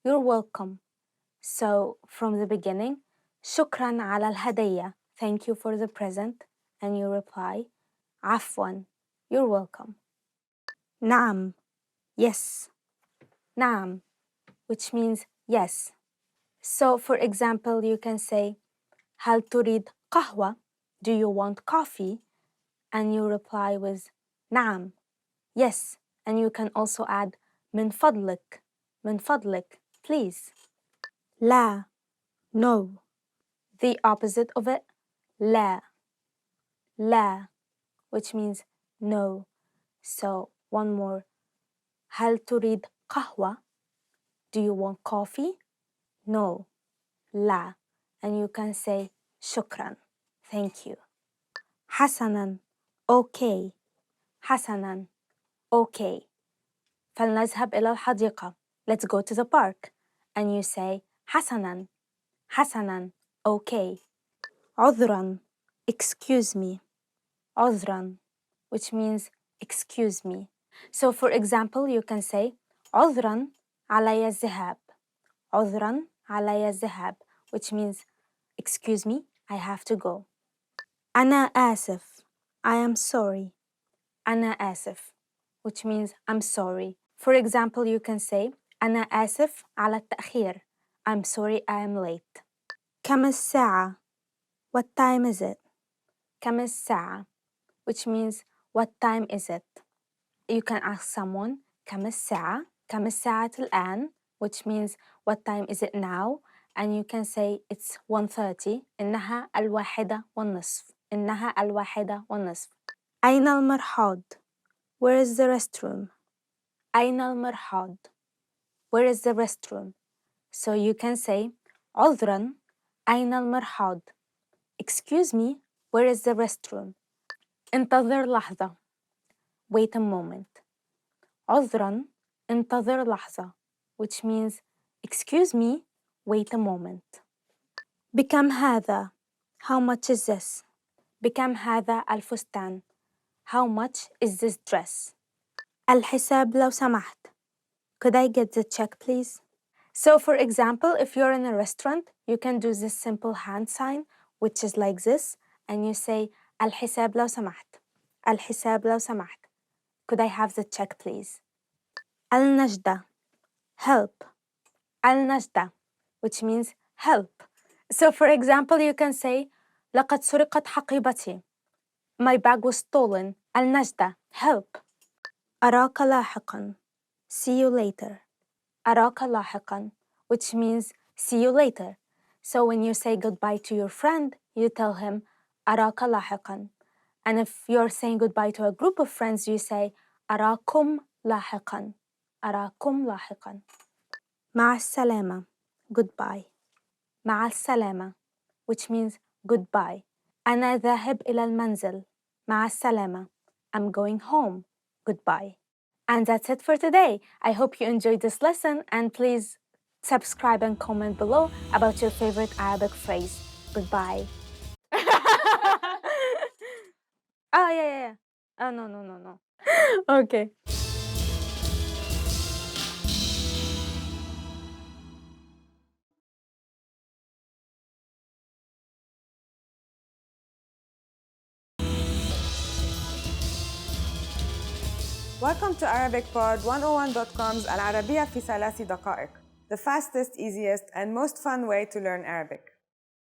Speaker 4: You're welcome. So from the beginning, شكرا على الهدية. Thank you for the present. And you reply, عفوا. You're welcome. نعم. Yes. نعم, which means yes. So for example, you can say, هل تريد قهوة? Do you want coffee? And you reply with نعم. Yes. And you can also add من فضلك. من فضلك, please. لا. No. The opposite of it, لا. لا, which means no. So one more. هل تريد قهوة? Do you want coffee? No. لا. And you can say شكرا. Thank you. حسناً. Okay. حسناً. Okay. فلنذهب إلى الحديقة. Let's go to the park. And you say حسناً. حسناً. Okay. عذراً. Excuse me. عذراً, which means excuse me. So for example, you can say عذراً علي الذهاب. عذراً علي الذهاب, which means excuse me, I have to go. أنا آسف. I am sorry. أنا آسف, which means I'm sorry. For example, you can say أنا آسف على التأخير. I'm sorry I am late. كم الساعة? What time is it? كم الساعة, which means what time is it? You can ask someone كم الساعة? كم الساعة الآن? Which means what time is it now? And you can say it's 1:30. إنها 1:30. إنها 1:30. أين المرحاض? Where is the restroom? أين المرحاض? Where is the restroom? So you can say عذراً أين المرحاض? Excuse me, where is the restroom? انتظر لحظة. Wait a moment. عذراً انتظر لحظة, which means excuse me, wait a moment. بكم هذا? How much is this? بكم هذا الفستان? How much is this dress? الحساب لو سمحت. Could I get the check, please? So for example, if you're in a restaurant, you can do this simple hand sign, which is like this, and you say الحساب لو سمحت. الحساب لو سمحت. Could I have the check, please? النجدة. Help. النجدة, which means help. So for example, you can say لقد سرقت حقيبتي. My bag was stolen. النجدة. Help. أراك لاحقاً. See you later. أراك لاحقاً, which means see you later. So when you say goodbye to your friend, you tell him أراك لاحقاً. And if you're saying goodbye to a group of friends, you say أراكم لاحقاً. أراكم لاحقاً. مع السلامة. Goodbye. مع السلامة, which means goodbye. أنا ذاهب إلى المنزل. مع السلامة. I'm going home. Goodbye. And that's it for today. I hope you enjoyed this lesson, and please subscribe and comment below about your favorite Arabic phrase. Goodbye. Oh, yeah. Oh, no. Okay.
Speaker 2: Welcome to ArabicPod101.com's العربية في 3 دقائق, the fastest, easiest, and most fun way to learn Arabic.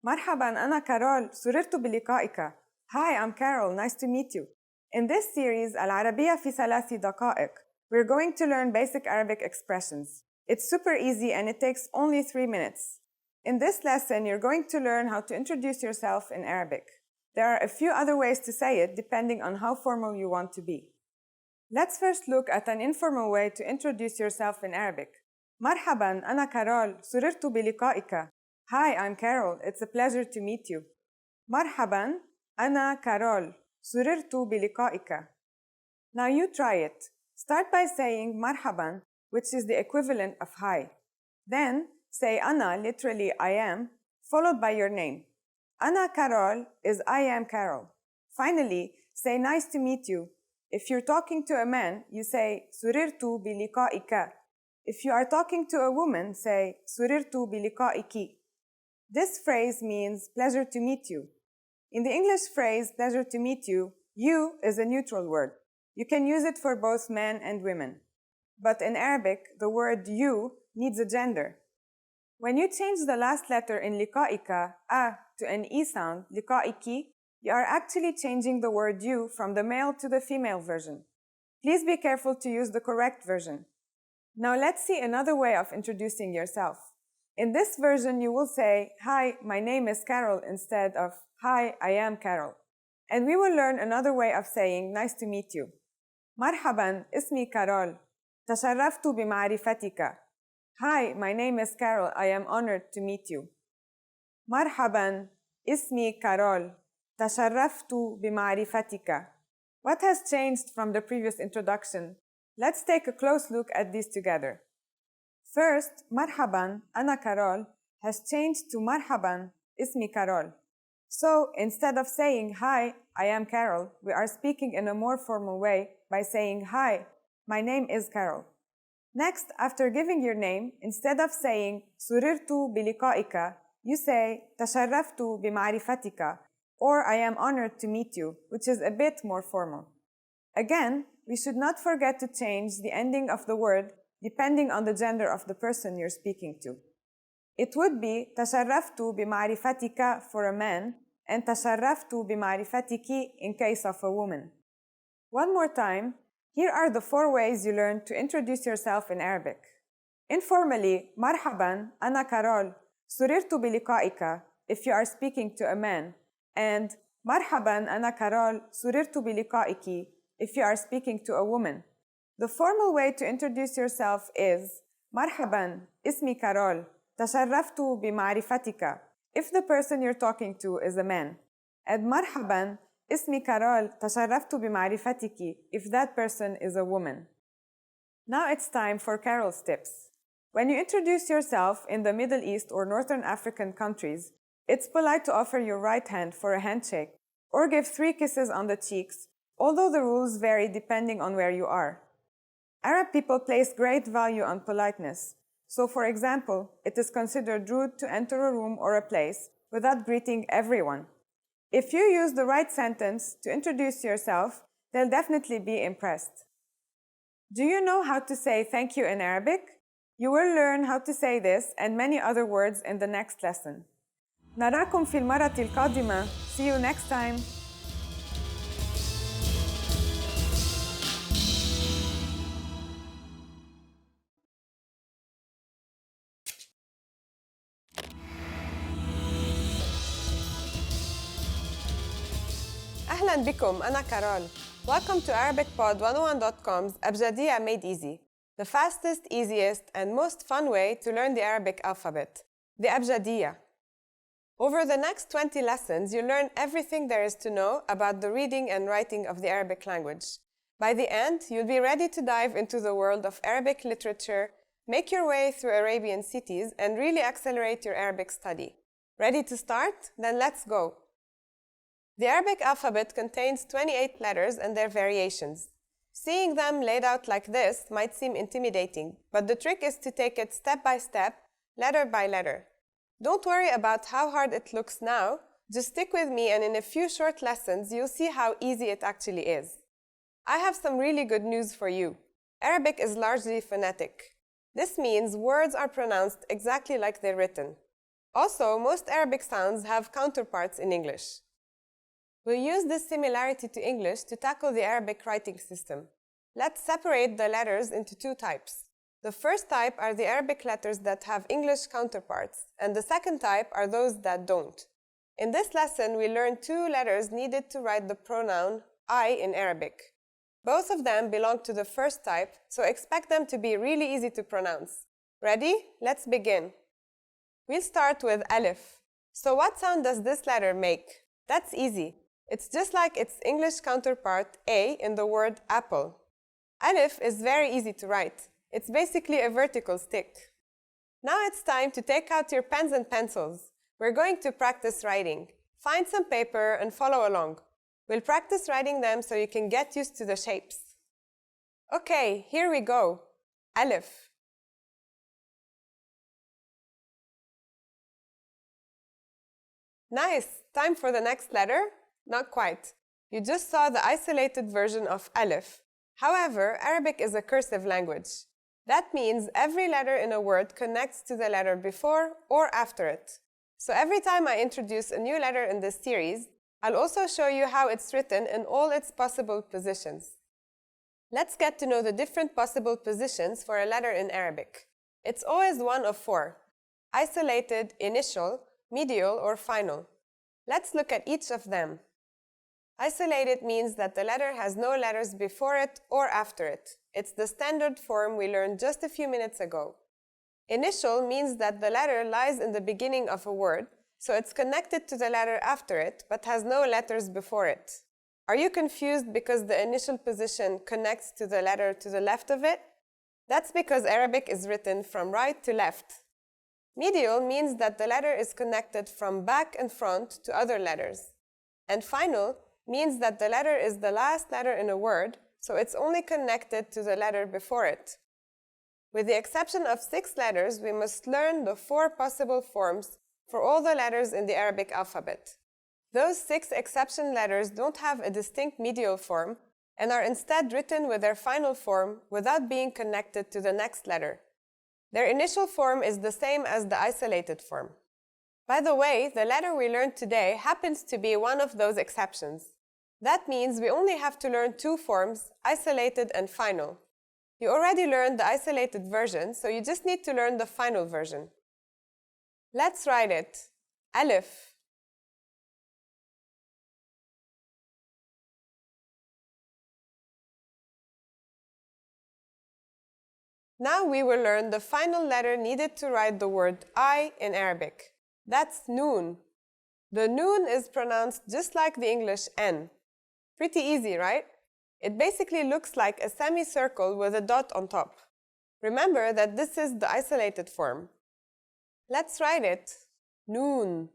Speaker 2: مرحباً أنا كارول سررت بلقائك. Hi, I'm Carol. Nice to meet you. In this series, العربية في 3 دقائق, we're going to learn basic Arabic expressions. It's super easy and it takes only 3 minutes. In this lesson, you're going to learn how to introduce yourself in Arabic. There are a few other ways to say it depending on how formal you want to be. Let's first look at an informal way to introduce yourself in Arabic. مرحباً أنا كارول سررت بلقائك. Hi, I'm Carol. It's a pleasure to meet you. مرحباً أنا كارول سررت بلقائك. Now you try it. Start by saying مرحباً, which is the equivalent of hi. Then say أنا, literally I am, followed by your name. أنا كارول is I am Carol. Finally, say nice to meet you. If you're talking to a man, you say سررت بلقائك. If you are talking to a woman, say سررت بلقائك. This phrase means pleasure to meet you. In the English phrase pleasure to meet you, you is a neutral word. You can use it for both men and women. But in Arabic, the word you needs a gender. When you change the last letter in liqa'ika, a, to an e sound, liqa'iki, you are actually changing the word you from the male to the female version. Please be careful to use the correct version. Now let's see another way of introducing yourself. In this version, you will say, Hi, my name is Carol instead of Hi, I am Carol. And we will learn another way of saying nice to meet you. مرحباً اسمي كارول تشرفت بمعرفتك. Hi, my name is Carol. I am honored to meet you. مرحباً اسمي كارول تشرفت بمعرفتك. What has changed from the previous introduction? Let's take a close look at these together. First, مرحباً أنا كارول has changed to مرحباً اسمي كارول. So, instead of saying, Hi, I am Carol, we are speaking in a more formal way by saying, Hi, my name is Carol. Next, after giving your name, instead of saying, سررت بلقائك, you say, تشرفت بمعرفتك, or I am honored to meet you, which is a bit more formal. Again, we should not forget to change the ending of the word depending on the gender of the person you're speaking to. It would be تشرفت بمعرفتك for a man and تشرفت بمعرفتك in case of a woman. One more time, here are the 4 ways you learn to introduce yourself in Arabic. Informally, مرحباً أنا كارول سررت بلقائك if you are speaking to a man, and مرحباً أنا كارول سررت بلقائك if you are speaking to a woman. The formal way to introduce yourself is مرحباً اسمي كارول تشرفت بمعرفتك if the person you're talking to is a man, and مرحباً اسمي كارول تشرفت بمعرفتك if that person is a woman. Now it's time for Carol's tips. When you introduce yourself in the Middle East or Northern African countries, it's polite to offer your right hand for a handshake or give 3 kisses on the cheeks, although the rules vary depending on where you are. Arab people place great value on politeness. So, for example, it is considered rude to enter a room or a place without greeting everyone. If you use the right sentence to introduce yourself, they'll definitely be impressed. Do you know how to say thank you in Arabic? You will learn how to say this and many other words in the next lesson. نراكم في المرة القادمة. See you next time. أهلاً بكم أنا كارول. Welcome to ArabicPod101.com's Abjadiyya Made Easy, the fastest, easiest, and most fun way to learn the Arabic alphabet, the Abjadiyya. Over the next 20 lessons, you'll learn everything there is to know about the reading and writing of the Arabic language. By the end, you'll be ready to dive into the world of Arabic literature, make your way through Arabian cities, and really accelerate your Arabic study. Ready to start? Then let's go. The Arabic alphabet contains 28 letters and their variations. Seeing them laid out like this might seem intimidating, but the trick is to take it step by step, letter by letter. Don't worry about how hard it looks now, just stick with me and in a few short lessons you'll see how easy it actually is. I have some really good news for you. Arabic is largely phonetic. This means words are pronounced exactly like they're written. Also, most Arabic sounds have counterparts in English. We'll use this similarity to English to tackle the Arabic writing system. Let's separate the letters into two types. The first type are the Arabic letters that have English counterparts, and the second type are those that don't. In this lesson, we learned two letters needed to write the pronoun I in Arabic. Both of them belong to the first type, so expect them to be really easy to pronounce. Ready? Let's begin. We'll start with Alif. So what sound does this letter make? That's easy. It's just like its English counterpart A in the word apple. Alif is very easy to write. It's basically a vertical stick. Now it's time to take out your pens and pencils. We're going to practice writing. Find some paper and follow along. We'll practice writing them so you can get used to the shapes. Okay, here we go. Alif. Nice! Time for the next letter? Not quite. You just saw the isolated version of Alif. However, Arabic is a cursive language. That means every letter in a word connects to the letter before or after it. So every time I introduce a new letter in this series, I'll also show you how it's written in all its possible positions. Let's get to know the different possible positions for a letter in Arabic. It's always one of four: isolated, initial, medial, or final. Let's look at each of them. Isolated means that the letter has no letters before it or after it. It's the standard form we learned just a few minutes ago. Initial means that the letter lies in the beginning of a word, so it's connected to the letter after it, but has no letters before it. Are you confused because the initial position connects to the letter to the left of it? That's because Arabic is written from right to left. Medial means that the letter is connected from back and front to other letters. And final means that the letter is the last letter in a word, so it's only connected to the letter before it. With the exception of 6 letters, we must learn the 4 possible forms for all the letters in the Arabic alphabet. Those 6 exception letters don't have a distinct medial form and are instead written with their final form without being connected to the next letter. Their initial form is the same as the isolated form. By the way, the letter we learned today happens to be one of those exceptions. That means we only have to learn 2 forms, isolated and final. You already learned the isolated version, so you just need to learn the final version. Let's write it. Alif. Now we will learn the final letter needed to write the word I in Arabic. That's noon. The noon is pronounced just like the English N. Pretty easy, right? It basically looks like a semicircle with a dot on top. Remember that this is the isolated form. Let's write it. Noon.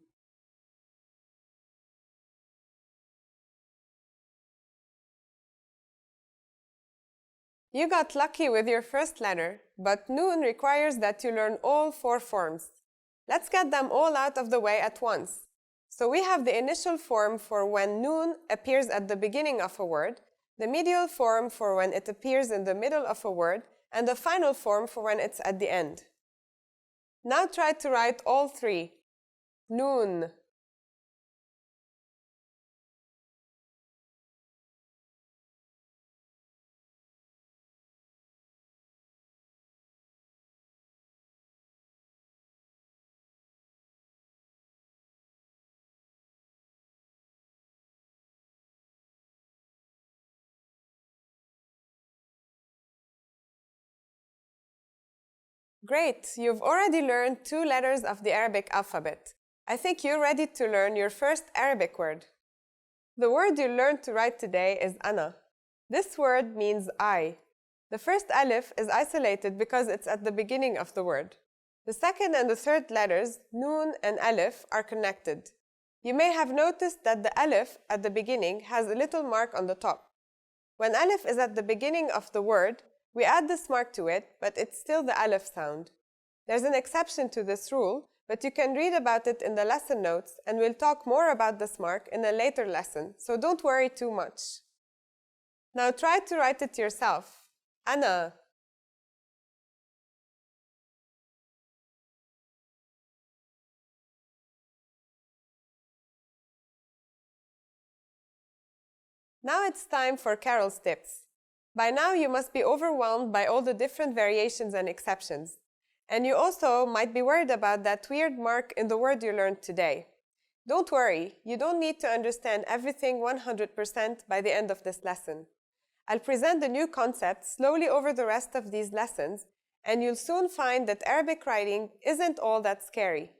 Speaker 2: You got lucky with your first letter, but noon requires that you learn all 4 forms. Let's get them all out of the way at once. So we have the initial form for when noon appears at the beginning of a word, the medial form for when it appears in the middle of a word, and the final form for when it's at the end. Now try to write all 3. Noon. Great, you've already learned 2 letters of the Arabic alphabet. I think you're ready to learn your first Arabic word. The word you learned to write today is ana. This word means I. The first alif is isolated because it's at the beginning of the word. The second and the third letters, noon and alif, are connected. You may have noticed that the alif at the beginning has a little mark on the top. When alif is at the beginning of the word, we add this mark to it, but it's still the alif sound. There's an exception to this rule, but you can read about it in the lesson notes, and we'll talk more about this mark in a later lesson, so don't worry too much. Now try to write it yourself. Ana. Now it's time for Carol's tips. By now you must be overwhelmed by all the different variations and exceptions. And you also might be worried about that weird mark in the word you learned today. Don't worry, you don't need to understand everything 100% by the end of this lesson. I'll present the new concepts slowly over the rest of these lessons, and you'll soon find that Arabic writing isn't all that scary.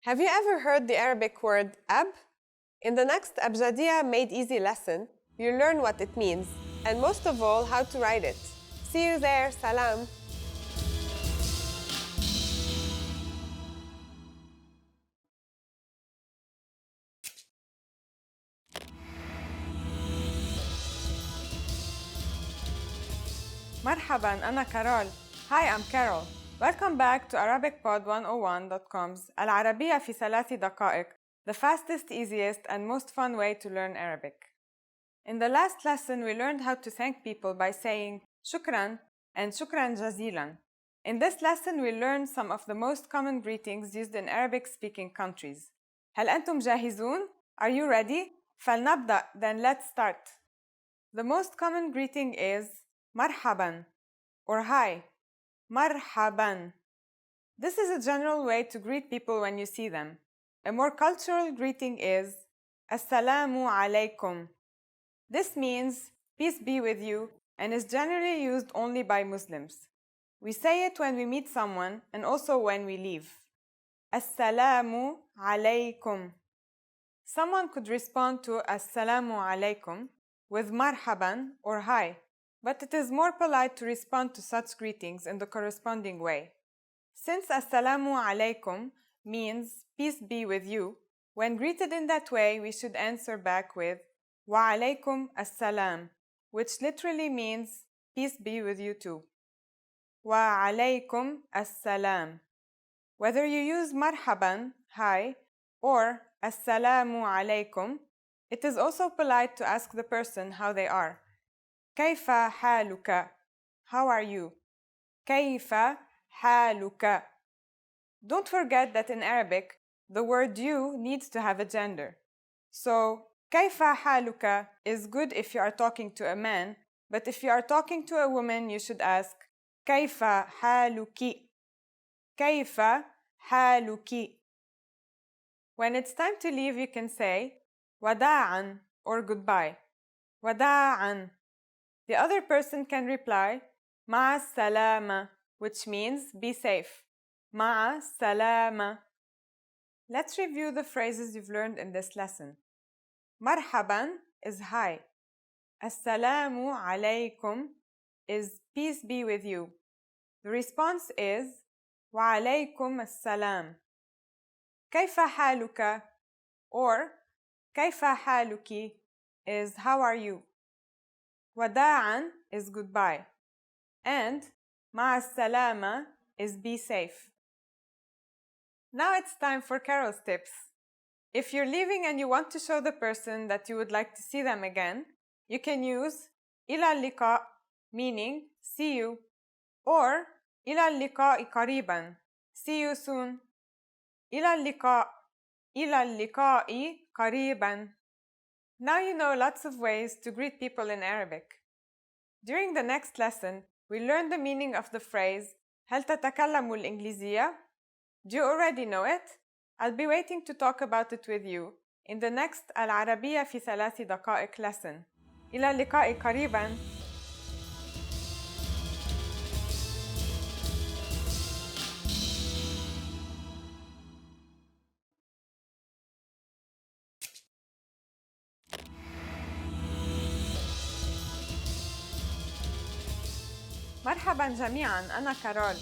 Speaker 2: Have you ever heard the Arabic word ab? In the next Abjadiyya Made Easy lesson, you'll learn what it means, and most of all, how to write it. See you there, salam! مرحباً أنا كارول. Hi, I'm Carol. Welcome back to ArabicPod101.com's العربية في 3 دقائق, the fastest, easiest, and most fun way to learn Arabic. In the last lesson, we learned how to thank people by saying shukran and shukran jazilan. In this lesson, we learned some of the most common greetings used in Arabic-speaking countries. هل أنتم جاهزون? Are you ready? فلنبدأ, then let's start. The most common greeting is marhaban or hi. Marhaban. This is a general way to greet people when you see them. A more cultural greeting is assalamu alaikum. This means peace be with you and is generally used only by Muslims. We say it when we meet someone and also when we leave. Assalamu alaikum. Someone could respond to assalamu alaikum with marhaban or hi, but it is more polite to respond to such greetings in the corresponding way. Since assalamu alaikum means peace be with you, when greeted in that way, we should answer back with wa alaikum assalam, which literally means peace be with you too. Wa alaikum assalam. Whether you use marhaban, hi, or assalamu alaikum, it is also polite to ask the person how they are. كيف حالك? How are you? كيف حالك? Don't forget that in Arabic, the word you needs to have a gender. So, كيف حالك is good if you are talking to a man, but if you are talking to a woman, you should ask كيف حالك? كيف حالك? When it's time to leave, you can say وداعاً or goodbye. وداعاً. The other person can reply مع السلامة, which means be safe. مع السلامة. Let's review the phrases you've learned in this lesson. مرحباً is hi. السلام عليكم is peace be with you. The response is وعليكم السلام. كيف حالك or كيف حالك is how are you. وداعاً is goodbye. And مع السلامة is be safe. Now it's time for Carol's tips. If you're leaving and you want to show the person that you would like to see them again, you can use إلى اللقاء, meaning see you, or إلى اللقاء قريباً, see you soon. إلى اللقاء, إلى اللقاء قريباً. Now you know lots of ways to greet people in Arabic. During the next lesson, we learn the meaning of the phrase هل تتكلم الإنجليزية? Do you already know it? I'll be waiting to talk about it with you in the next العربية في 3 دقائق lesson. إلى اللقاء قريباً. مرحباً جميعاً, أنا كارول.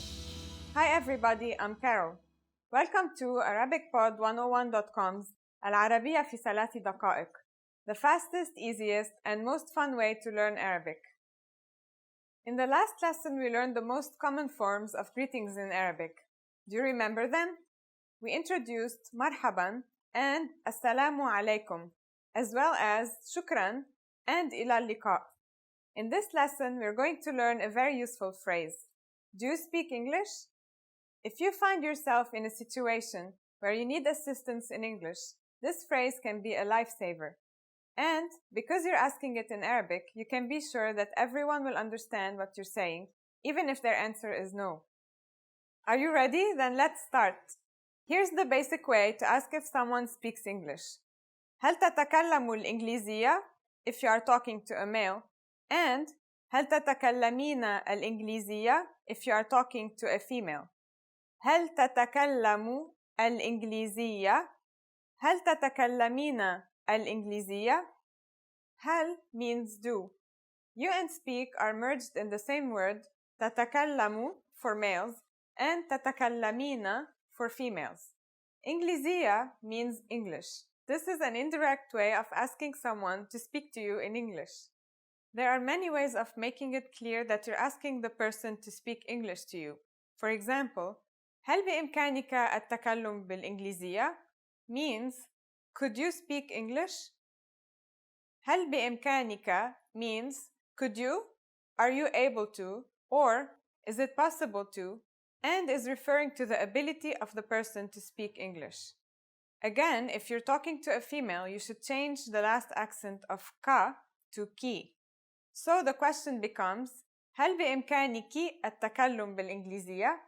Speaker 2: Hi everybody, I'm Carol. Welcome to ArabicPod101.com's العربية في 3 دقائق, the fastest, easiest, and most fun way to learn Arabic. In the last lesson, we learned the most common forms of greetings in Arabic. Do you remember them? We introduced marhaban and assalamu alaikum, as well as shukran and ila liqa. In this lesson, we're going to learn a very useful phrase. Do you speak English? If you find yourself in a situation where you need assistance in English, this phrase can be a lifesaver. And because you're asking it in Arabic, you can be sure that everyone will understand what you're saying, even if their answer is no. Are you ready? Then let's start. Here's the basic way to ask if someone speaks English. هل تتكلم الإنجليزية? If you are talking to a male. And هل تتكلمين الإنجليزية? If you are talking to a female. هل تتكلم الإنجليزية؟ هل تتكلمين الإنجليزية؟ هل means do. You and speak are merged in the same word تتكلم for males and تتكلمين for females. إنجليزية means English. This is an indirect way of asking someone to speak to you in English. There are many ways of making it clear that you're asking the person to speak English to you. For example, هل بإمكانك التكلم بالإنجليزية? Means, could you speak English? هل بإمكانك means, could you? Are you able to? Or, is it possible to? And is referring to the ability of the person to speak English. Again, if you're talking to a female, you should change the last accent of ka to ki. So the question becomes, هل بإمكانك التكلم بالإنجليزية?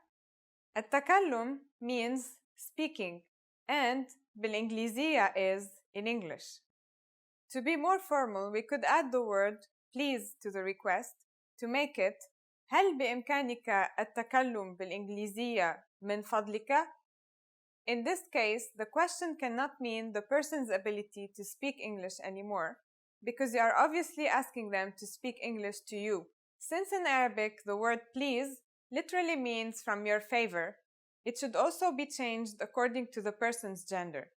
Speaker 2: التكلم means speaking, and بالإنجليزية is in English. To be more formal, we could add the word please to the request to make it هل بإمكانك التكلم بالإنجليزية من فضلك? In this case, the question cannot mean the person's ability to speak English anymore, because you are obviously asking them to speak English to you. Since in Arabic the word please literally means from your favor, it should also be changed according to the person's gender.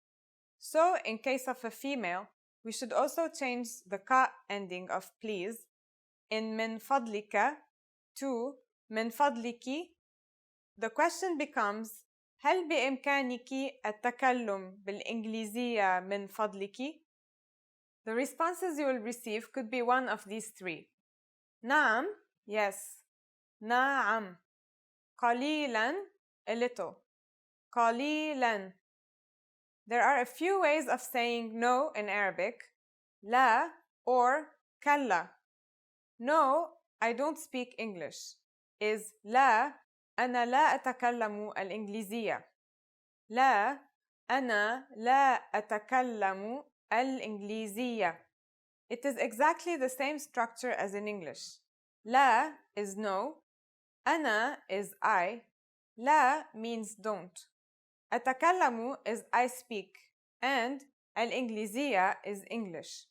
Speaker 2: So, in case of a female, we should also change the ka ending of please in min fadlika to min fadliki. The question becomes هل بإمكانك التكلم بالإنجليزية من فضلك? The responses you will receive could be one of these three. نعم, yes. نعم. قليلاً, a little. قليلاً. There are a few ways of saying no in Arabic. لا or كلا. No, I don't speak English is لا أنا لا أتكلم الإنجليزية. لا أنا لا أتكلم الإنجليزية. It is exactly the same structure as in English. لا is no. أنا is I. لا means don't. أتكلم is I speak. And الإنجليزية is English.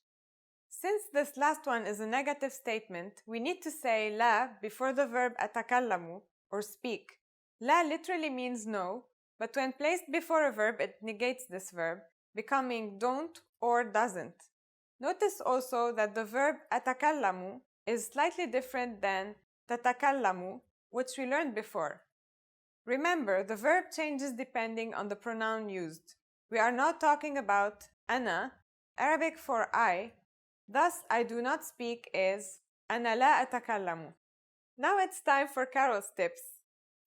Speaker 2: Since this last one is a negative statement, we need to say لا before the verb أتكلم or speak. لا literally means no, but when placed before a verb, it negates this verb, becoming don't or doesn't. Notice also that the verb أتكلم is slightly different than تتكلم, which we learned before. Remember, the verb changes depending on the pronoun used. We are now talking about أنا, Arabic for I. Thus, I do not speak is أنا لا أتكلم. Now it's time for Carol's tips.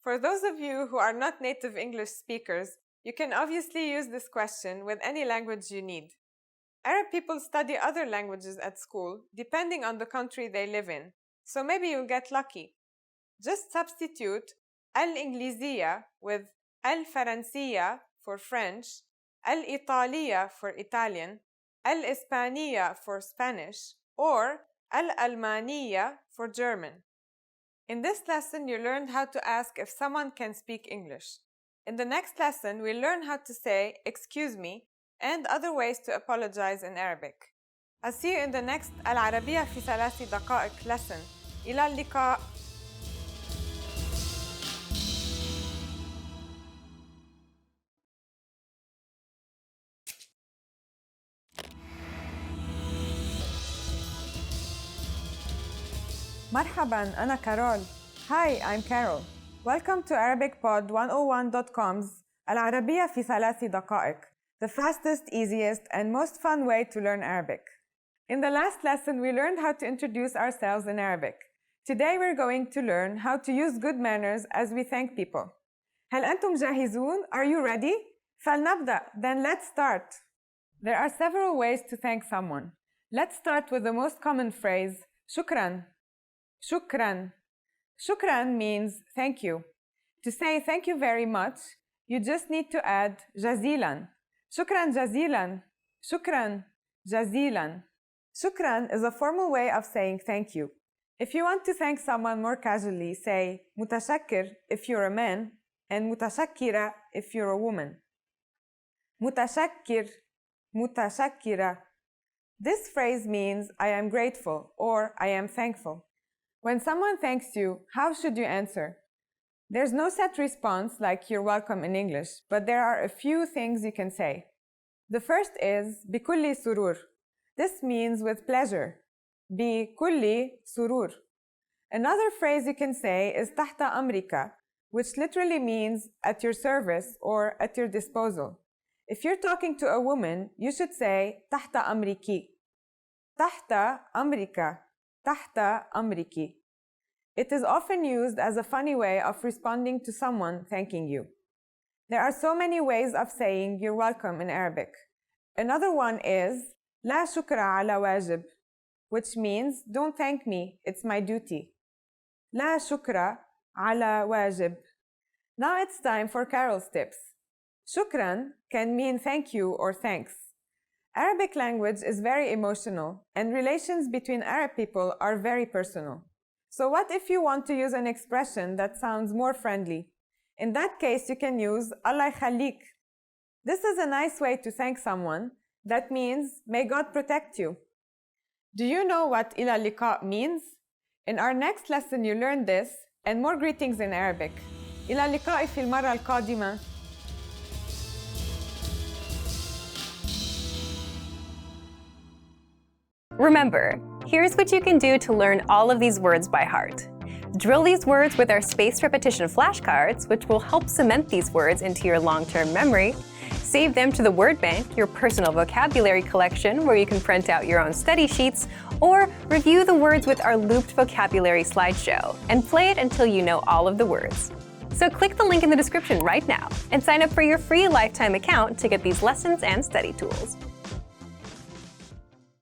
Speaker 2: For those of you who are not native English speakers, you can obviously use this question with any language you need. Arab people study other languages at school, depending on the country they live in, so maybe you'll get lucky. Just substitute al-Ingliziyya with al-Faransiyya for French, al-Italiyya for Italian, al-Ispaniyya for Spanish, or al-Almaniyya for German. In this lesson, you learned how to ask if someone can speak English. In the next lesson, we'll learn how to say excuse me and other ways to apologize in Arabic. I'll see you in the next العربية في 3 دقائق lesson. إلى اللقاء. مرحباً, أنا كارول. Hi, I'm Carol. Welcome to ArabicPod101.com's العربية في 3 دقائق, the fastest, easiest, and most fun way to learn Arabic. In the last lesson, we learned how to introduce ourselves in Arabic. Today, we're going to learn how to use good manners as we thank people. هل أنتم جاهزون? Are you ready? فلنبدأ. Then let's start. There are several ways to thank someone. Let's start with the most common phrase, shukran. Shukran. Shukran means thank you. To say thank you very much, you just need to add jazilan. Shukran jazilan. Shukran jazilan. Shukran is a formal way of saying thank you. If you want to thank someone more casually, say mutashakkir if you're a man and mutashakkira if you're a woman. Mutashakkir, mutashakkira. This phrase means I am grateful or I am thankful. When someone thanks you, how should you answer? There's no set response like you're welcome in English, but there are a few things you can say. The first is bikulli surur. This means with pleasure. Bikulli surur. Another phrase you can say is tahta amrika, which literally means at your service or at your disposal. If you're talking to a woman, you should say tahta amriki. Tahta amrika. Tahta amriki. It is often used as a funny way of responding to someone thanking you. There are so many ways of saying you're welcome in Arabic. Another one is la shukra ala wajib, which means don't thank me, it's my duty. La shukra ala wajib. Now it's time for Carol's tips. Shukran can mean thank you or thanks. Arabic language is very emotional, and relations between Arab people are very personal. So what if you want to use an expression that sounds more friendly? In that case, you can use Allah yakhalik. This is a nice way to thank someone. That means, may God protect you. Do you know what ila liqa means? In our next lesson, you learn this and more greetings in Arabic. Ila liqa'i fil marra al-qadima.
Speaker 1: Remember, here's what you can do to learn all of these words by heart. Drill these words with our spaced repetition flashcards, which will help cement these words into your long-term memory. Save them to the Word Bank, your personal vocabulary collection, where you can print out your own study sheets, or review the words with our looped vocabulary slideshow, and play it until you know all of the words. So click the link in the description right now and sign up for your free lifetime account to get these lessons and study tools.